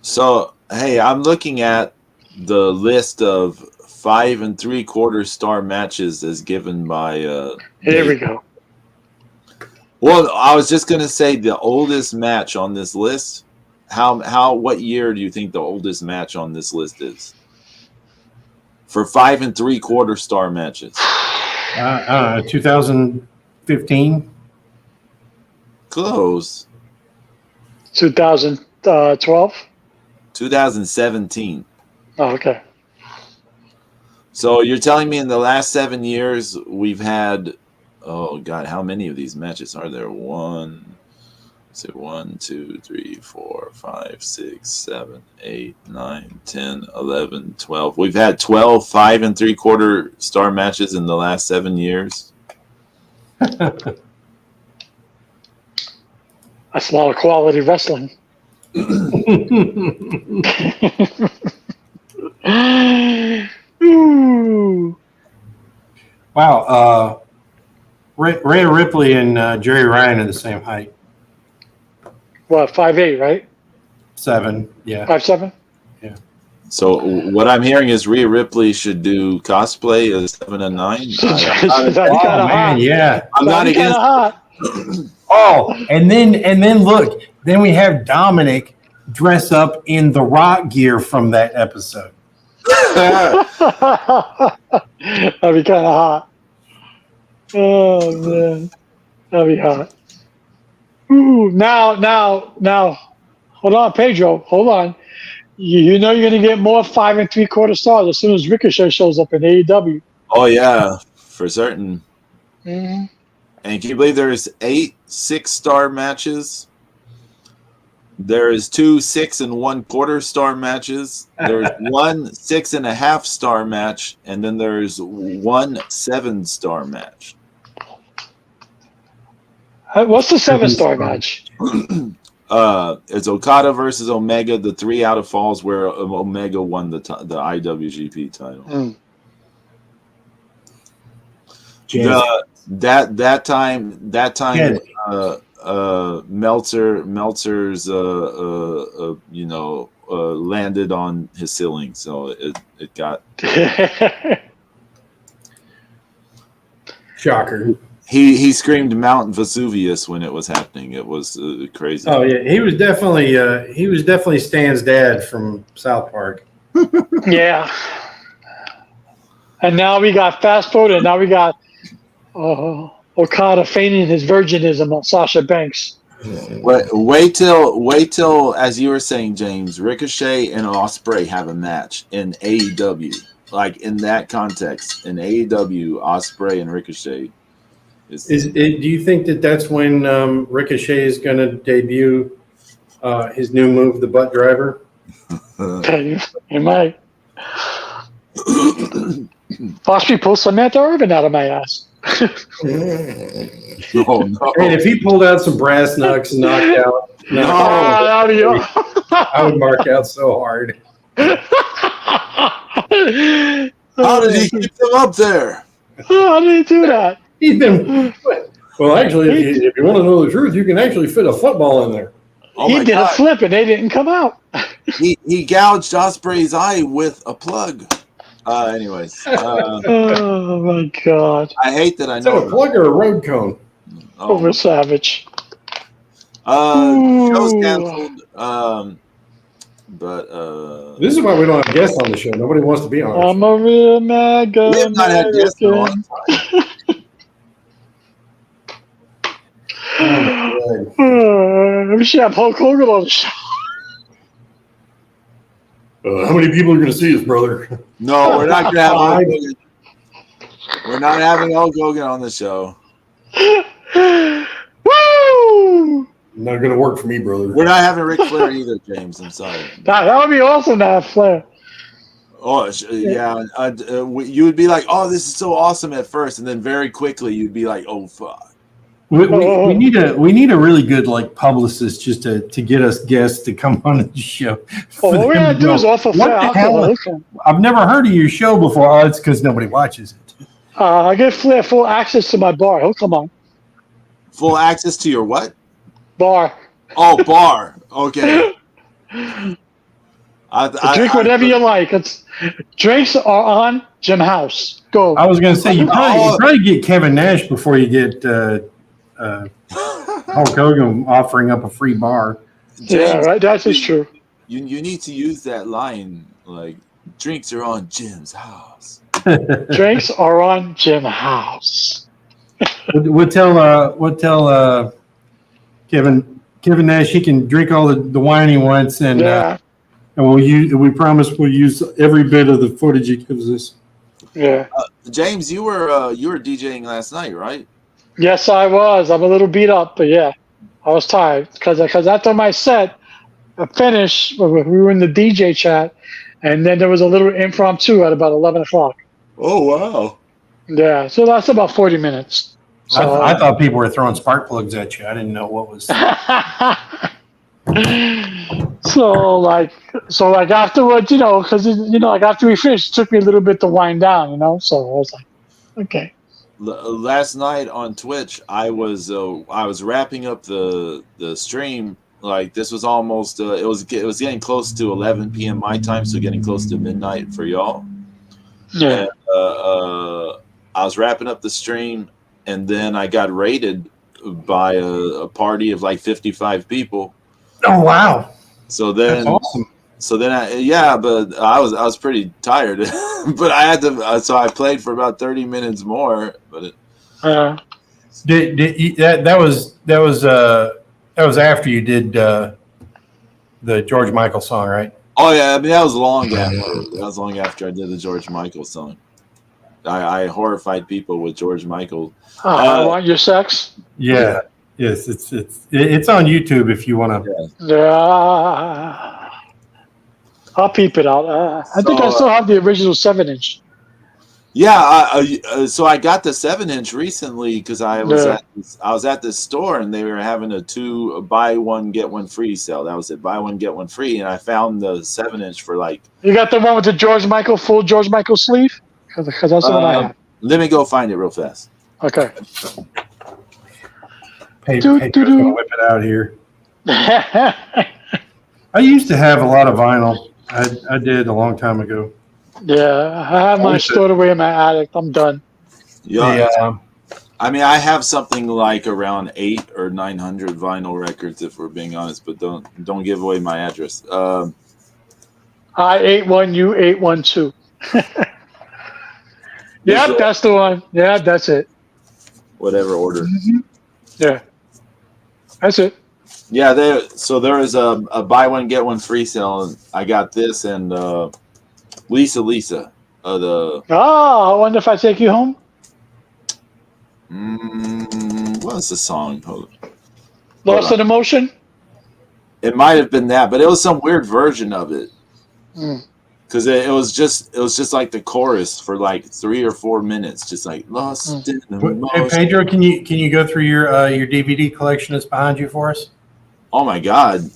So, hey, I'm looking at the list of 5 3/4 star matches as given by. Here we go. Well, I was just gonna say the oldest match on this list. What year do you think the oldest match on this list is? For 5 3/4 star matches. 2015. Close. 2012. 2017. Oh, okay. So you're telling me in the last 7 years we've had, oh God, how many of these matches are there? 1, 2, 3, 4, 5, 6, 7, 8, 9, 10, 11, 12. We've had 12 5 3/4 star matches in the last 7 years. That's a lot of quality wrestling. Ooh. Wow. Rhea Ripley and Jerry Ryan are the same height. What, 5'8", right? 7, yeah. 5'7"? Yeah. So what I'm hearing is Rhea Ripley should do cosplay as 7 and 9. Oh man, yeah. I'm not against. Oh, and then look, then we have Dominic dress up in the Rock gear from that episode. That'd be kind of hot. Oh man, that'd be hot. Ooh, now, hold on, Pedro, hold on. You know you're gonna get more 5 3/4 stars as soon as Ricochet shows up in AEW. Oh yeah, for certain. Mm-hmm. And can you believe there's 8 6-star matches? There's 2 6 1/4 star matches. There's 1 6.5 star match, and then there's 1 7-star match. What's the 7-star match? It's Okada versus Omega, the 3 out of falls where Omega won the IWGP title. Mm. That time Meltzer's landed on his ceiling, so it got Shocker. He screamed Mount Vesuvius when it was happening. It was crazy. Oh yeah, he was definitely Stan's dad from South Park. Yeah. And now we got fast forward, and now we got Okada feigning his virginism on Sasha Banks. Wait till, as you were saying, James, Ricochet and Ospreay have a match in AEW. Like in that context, in AEW, Ospreay and Ricochet. Do you think that's when Ricochet is going to debut his new move, the butt driver? He might. Possibly pull Samantha Irvin out of my ass. Oh no! And if he pulled out some brass knucks and knocked out, I would mark out so hard. How did he keep them up there? How did he do that? He's been well. Actually, if you want to know the truth, you can actually fit a football in there. Oh he did a flip and they didn't come out. He gouged Ospreay's eye with a plug. Anyways. Oh my God! I hate that I Is that know a plug or a road cone? Over Savage. Show's canceled. But this is why we don't have guests on the show. Nobody wants to be on. I'm a real mega. We have not had guests in a long time. We should have Hulk Hogan on the show. How many people are going to see us, brother? No, we're not going to have Hulk Hogan. We're not having Hulk Hogan on the show. Woo! Not going to work for me, brother. We're not having Ric Flair either, James. I'm sorry. That would be awesome to have Flair. Oh, yeah. You would be like, oh, this is so awesome at first. And then very quickly you'd be like, oh, fuck. We need a really good publicist just to get us guests to come on the show. Well, what we gotta do is offer Flair alcohol. I've never heard of your show before. Oh, it's because nobody watches it. I give Flair full access to my bar. He'll come on. Full access to your what? Bar. Oh, bar. Okay. Drink whatever you like. Drinks are on Jim House. Go. I was going to say you probably get Kevin Nash before you get Hulk Hogan offering up a free bar. James, yeah, right. That is true. You need to use that line like drinks are on Jim's house. Drinks are on Jim House. We'll tell Kevin Nash he can drink all the wine he wants, and we promise we'll use every bit of the footage he gives us. Yeah. James, you were DJing last night, right? Yes, I was. I'm a little beat up, but yeah, I was tired because after my set finished, we were in the DJ chat, and then there was a little impromptu at about 11 o'clock. Oh wow! Yeah, so that's about 40 minutes. So, I thought people were throwing spark plugs at you. I didn't know what was. So afterwards, because after we finished, it took me a little bit to wind down, so I was like, okay. Last night on Twitch, I was wrapping up the stream. Like this was almost it was getting close to 11 p.m. my time, so getting close to midnight for y'all. Yeah. And, I was wrapping up the stream, and then I got raided by a party of like 55 people. Oh wow, So that's then, awesome. but I was pretty tired, but I had to. So I played for about 30 minutes more. But That was after you did the George Michael song, right? oh yeah, I mean that was long after. That was long after I did the George Michael song. I horrified people with George Michael. I want your sex. Yeah. Yes, it's on YouTube if you want to. Yeah. I'll peep it out. I think I still have the original 7-inch. Yeah, so I got the 7-inch recently because I was Yeah. at this store and they were having a buy one get one free sale. That was it, buy one get one free, and I found the 7-inch for like. You got the one with the full George Michael sleeve? Because that's the one I have. Let me go find it real fast. Okay. Pedro's gonna whip it out here. I used to have a lot of vinyl. I did a long time ago. Yeah, I have mine stored away in my attic. I'm done. Yeah. I mean, I have something like around 800 or 900 vinyl records, if we're being honest. But don't give away my address. I 81, you 812. Yep, that's the one. Yeah, that's it. Whatever order. Yeah, that's it. Yeah, there is a buy one get one free sale. And I got this and Lisa. Oh, I wonder if I take you home. What's the song? Lost in Emotion. It might have been that, but it was some weird version of it. Mm. Because it was just like the chorus for like 3 or 4 minutes, just like lost in emotion. Hey Pedro, can you go through your DVD collection that's behind you for us? Oh my God!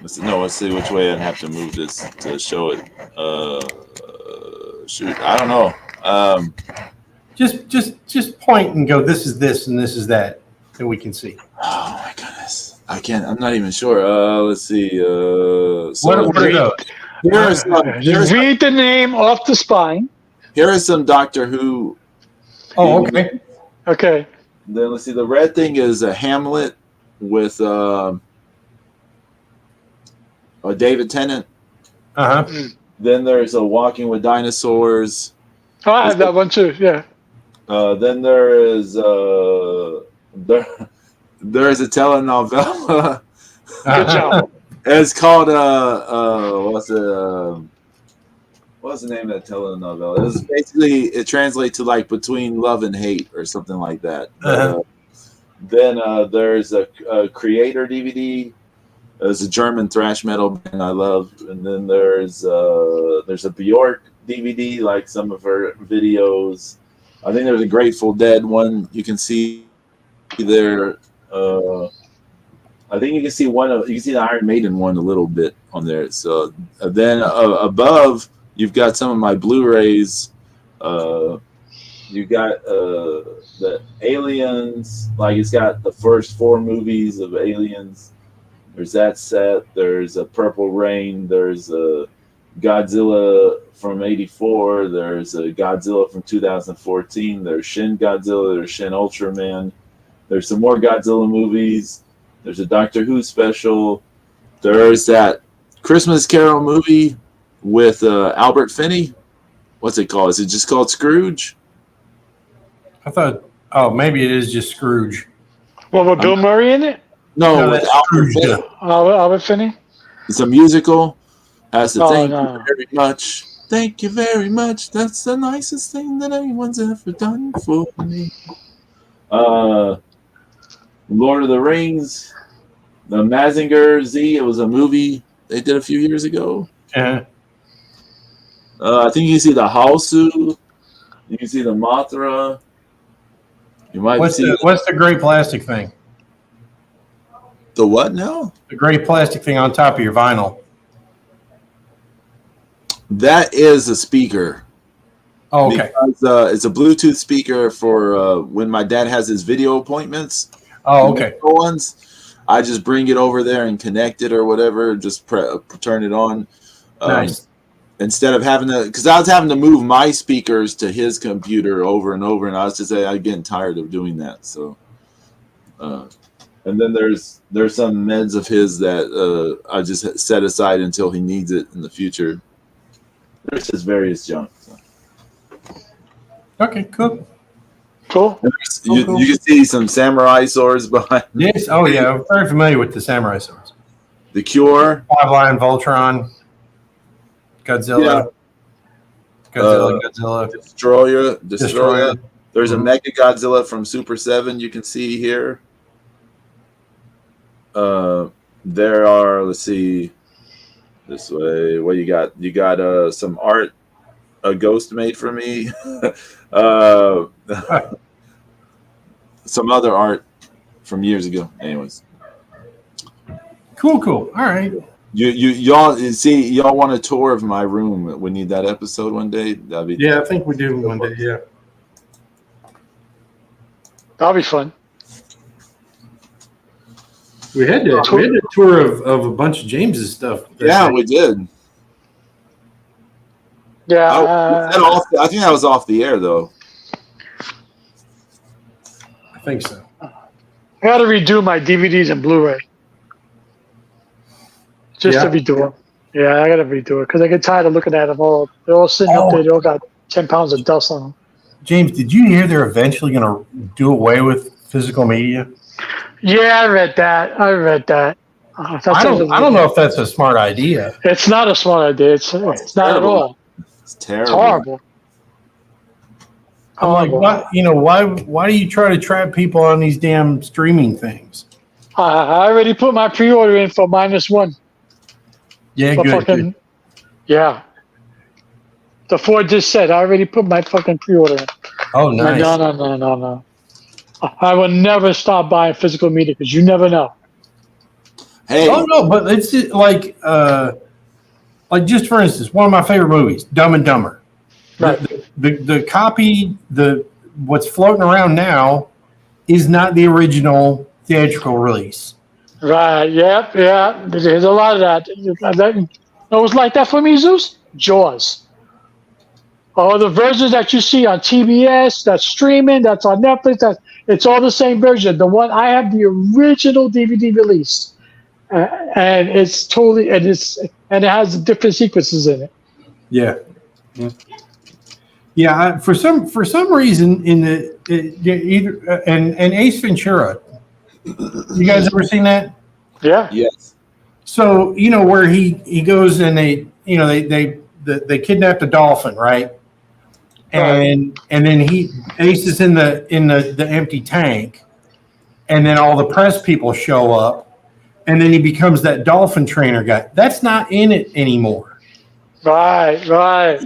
Let's see which way I'd have to move this to show it. Shoot, I don't know. Just point and go. This is this and this is that we can see. Oh my goodness, I can't. I'm not even sure. Let's see. What are those? Read the name off the spine. Here is some Doctor Who. Oh, okay. Okay. Then let's see. The red thing is a Hamlet with David Tennant. Then there's a Walking with Dinosaurs. Oh, I have that one too. Yeah. Then there is there is a telenovela. Good job. It's called what's the name of that telenovela? It's basically, it translates to like Between Love and Hate or something like that. Then there's a Creator DVD. There's a German thrash metal band I love, and then there's a Bjork DVD, like some of her videos. I think there's a Grateful Dead one you can see there. I think you can see the Iron Maiden one a little bit on there. So then above, you've got some of my Blu-rays. You got the Aliens, like it's got the first 4 movies of Aliens. There's that set. There's a Purple Rain. There's a Godzilla from '84. There's a Godzilla from 2014. There's Shin Godzilla. There's Shin Ultraman. There's some more Godzilla movies. There's a Doctor Who special. There's that Christmas Carol movie with Albert Finney. What's it called? Is it just called Scrooge? I thought, maybe it is just Scrooge. Well, with Bill Murray in it? No, with Albert Finney. Albert Finney? It's a musical. Has to thank no. you very much. Thank you very much. That's the nicest thing that anyone's ever done for me. Lord of the Rings, the Mazinger Z. It was a movie they did a few years ago. Uh-huh. I think you can see the Hausu. You can see the Mothra. You might what's the gray plastic thing? The what now? The gray plastic thing on top of your vinyl. That is a speaker. Oh, okay. Because, it's a Bluetooth speaker for when my dad has his video appointments. Oh, okay. Ones, I just bring it over there and connect it or whatever. Just turn it on. Nice. instead of having to, because I was having to move my speakers to his computer over and over, and I was just I'm getting tired of doing that. So, and then there's some meds of his that I just set aside until he needs it in the future. There's just various junk. So. Okay, cool. Cool. You can see some samurai swords behind. Yes. Oh yeah, I'm very familiar with the samurai swords. The Cure. Five Lion Voltron. Godzilla. Godzilla. Destroyer. There's a Mega Godzilla from Super 7 you can see here. There are, let's see, this way. What you got? You got some art a ghost made for me. Some other art from years ago. Anyways. Cool. All right. Y'all want a tour of my room? We need that episode one day. That'd be I think we do one day. Yeah, That'll be fun. we had a tour of a bunch of James's stuff. We did. Yeah. I think that was off the air though. I think so. I got to redo my DVDs and Blu-ray. Just to redo them. Yeah, I got to redo it because I get tired of looking at them all. They're all sitting up there. They all got 10 pounds of dust on them. James, did you hear they're eventually going to do away with physical media? Yeah, I read that. I don't know if that's a smart idea. It's not a smart idea. It's not at all. It's terrible. It's horrible. I'm like, why do you try to trap people on these damn streaming things? I already put my pre-order in for -1. Yeah, good. Yeah. The Ford just said, I already put my fucking pre-order in. Oh, nice. No. I will never stop buying physical media because you never know. Hey. Oh, no, but it's like just for instance, one of my favorite movies, Dumb and Dumber. Right. The copy, what's floating around now is not the original theatrical release. Right, yeah. There's a lot of that. It was like that for me, Zeus? Jaws. Oh, the versions that you see on TBS, that's streaming, that's on Netflix, it's all the same version. The one I have the original DVD release. And it's totally, and it has different sequences in it. Yeah. Yeah, for some reason in and Ace Ventura. You guys ever seen that? Yeah. Yes. So where he goes and they kidnap the dolphin, right? And then Ace is in the empty tank, and then all the press people show up, and then he becomes that dolphin trainer guy. That's not in it anymore. Right.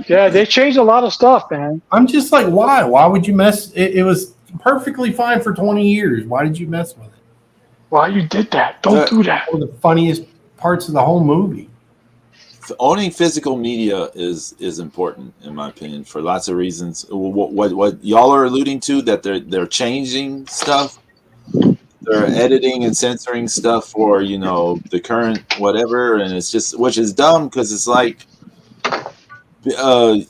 Yeah, they changed a lot of stuff, man. I'm just like, why? Why would you mess? It was perfectly fine for 20 years. Why did you mess with it? Why you did that? Don't do that. One of the funniest parts of the whole movie. Owning physical media is important, in my opinion, for lots of reasons. What y'all are alluding to, that they're changing stuff. They're editing and censoring stuff for the current whatever, and it's just, which is dumb because it's like, I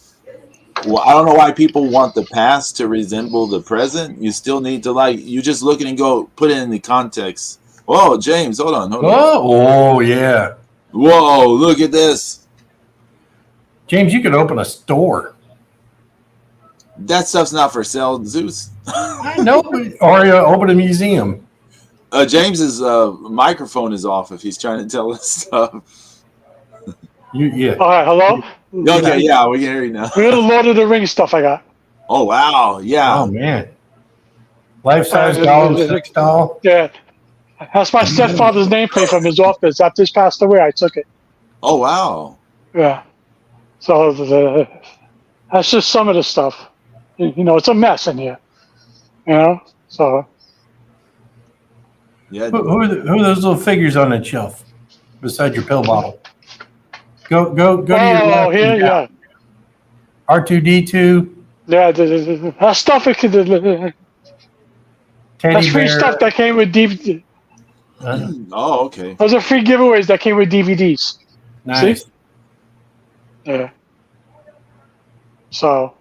don't know why people want the past to resemble the present. You still need to you just look at it and go put it in the context. Whoa, James, hold on. Oh yeah. Whoa, look at this. James, you could open a store. That stuff's not for sale, Zeus. I know, or open a museum. James's microphone is off if he's trying to tell us stuff. Yeah. All right, hello? Okay, yeah, we can hear you now. Look at the Lord of the Rings stuff I got. Oh, wow, yeah. Oh, man. Life-size doll, sex doll. Yeah. That's my stepfather's nameplate from his office. After he passed away, I took it. Oh, wow. Yeah. So that's just some of the stuff. It's a mess in here. So. Yeah. Who are those little figures on that shelf beside your pill bottle? Go to your left. Oh, here, yeah. R2D2. Yeah, that stuff. That's free stuff that came with DVD. Oh, okay. Those are free giveaways that came with DVDs. Nice. See? Yeah. So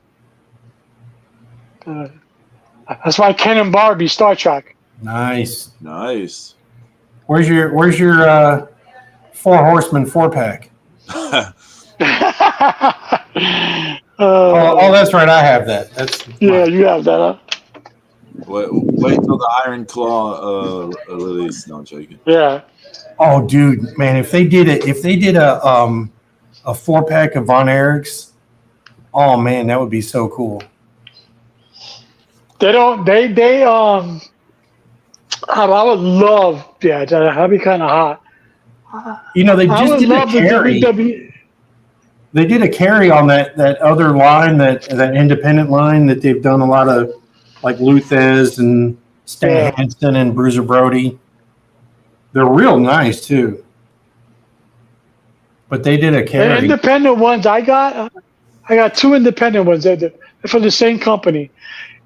that's why Ken and Barbie Star Trek. Nice. Nice. Where's your 4 Horsemen 4-pack? Oh, that's right. I have that. That's yeah, mine. you have that. Huh? Wait till the Iron Claw release. No, I'm joking. Yeah. Oh, dude, man, if they did a 4-pack of Von Erichs, oh man, that would be so cool. They don't. I would love. Yeah, that'd be kind of hot. You know, they I just would did a love the carry. WWE. They did a carry on that other line, that independent line that they've done a lot of, like Luthez and Stan Hansen and Bruiser Brody. They're real nice too. But they did a The carry. independent ones I got 2 independent ones. They're from the same company.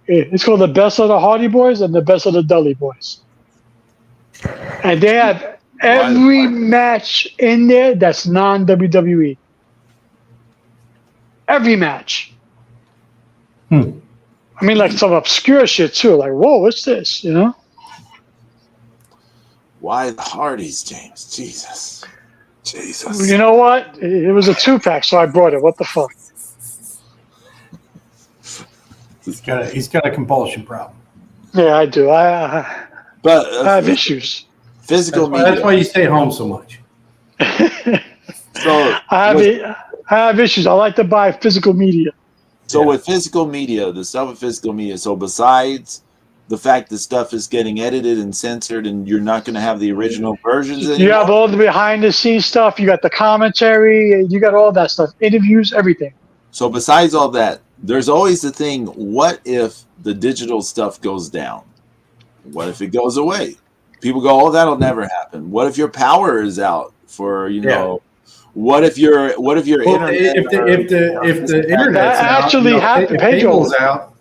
It's called the Best of the Hardy Boys and the Best of the Dudley Boys. And they have every match in there that's non-WWE. Every match. I mean, like some obscure shit too. Like, whoa, what's this? You know? Why the Hardys, James? Jesus. You know what? It was a 2-pack, so I brought it. What the fuck? He's got a compulsion problem. Yeah, I do. I have issues. Physical media. That's why you stay home so much. So I have issues. I like to buy physical media. So with physical media, the stuff with physical media, so besides the fact that stuff is getting edited and censored and you're not going to have the original versions anymore? You have all the behind-the-scenes stuff. You got the commentary. You got all that stuff. Interviews, everything. So besides all that, there's always the thing, what if the digital stuff goes down? What if it goes away? People go, oh, that'll never happen. What if your power is out for, you know, what if your internet if the internet's actually out, happen, if cable's out,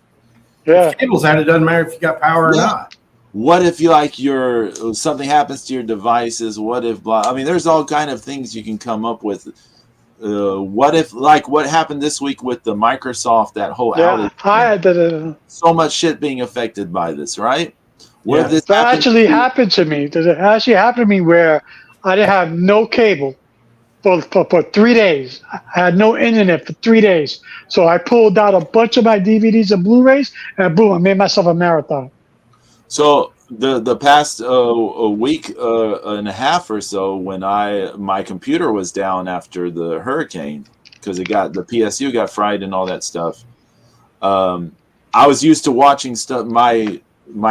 yeah, if cable's out, it doesn't matter if you got power or not. What if you something happens to your devices? What if I mean, there's all kind of things you can come up with. What if, like what happened this week with the Microsoft, that whole outage? So much shit being affected by this, right? What if this that actually happened to me? It actually happened to me where I didn't have no cable for 3 days. I had no internet for 3 days. So I pulled out a bunch of my DVDs and Blu-rays, and boom, I made myself a marathon. So the past a week and a half or so, when my computer was down after the hurricane, because the PSU got fried and all that stuff, I was used to watching stuff. My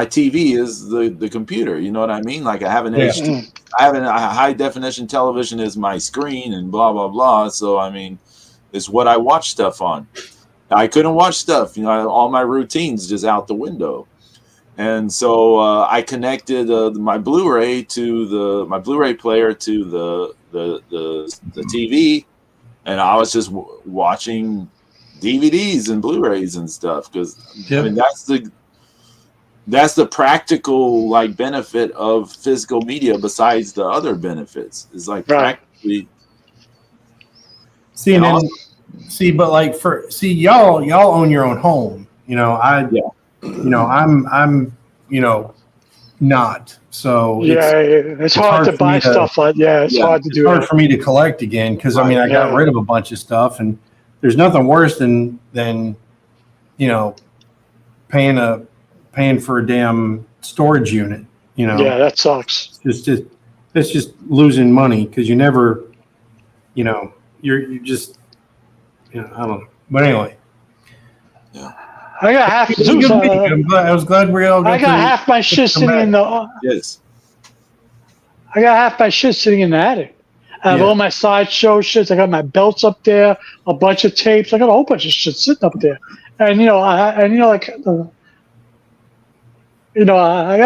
TV is the computer. You know what I mean? Like I have a high definition television is my screen and blah blah blah. So I mean, it's what I watch stuff on. I couldn't watch stuff. You know, all my routines just out the window. And so I connected my Blu-ray to my Blu-ray player to the TV, and I was just watching DVDs and Blu-rays and stuff because I mean that's the practical like benefit of physical media besides the other benefits. It's like practically. But like y'all own your own home. You know, I'm not. So it's hard to buy stuff like it's hard to do. It's hard for me to collect again because I mean I got rid of a bunch of stuff, and there's nothing worse than paying for a damn storage unit. You know. Yeah, that sucks. It's just losing money because you never, you're just, I don't know. But anyway. Yeah. I got half. I was glad we all. I got half my shit sitting in the. Yes. I got half my shit sitting in the attic. I have all my sideshow shits. I got my belts up there, a bunch of tapes. I got a whole bunch of shit sitting up there, and I got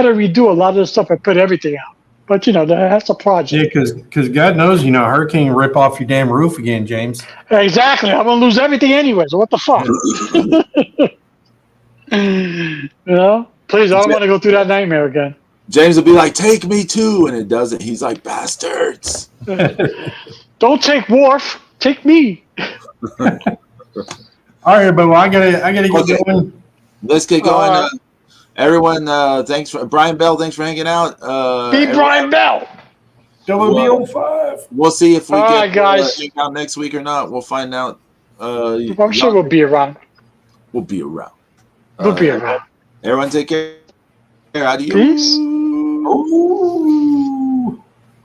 to redo a lot of the stuff. I put everything out, but that's a project. Yeah, because God knows, hurricane can rip off your damn roof again, James. Exactly. I'm gonna lose everything anyway. So what the fuck? Please, I don't want to go through that nightmare again. James will be like, "Take me too," and it doesn't. He's like, "Bastards." Don't take Worf. Take me. All right, but I gotta get Okay. going. Let's get going. All right. Everyone, thanks for Brian Bell. Thanks for hanging out. Be Everyone, Brian Bell. WB05. we'll see if we All get right, guys. hang out next week or not. We'll find out. I'm sure we'll be around. We'll be around. We'll be around. Everyone, take care. Adios. Peace. Ooh.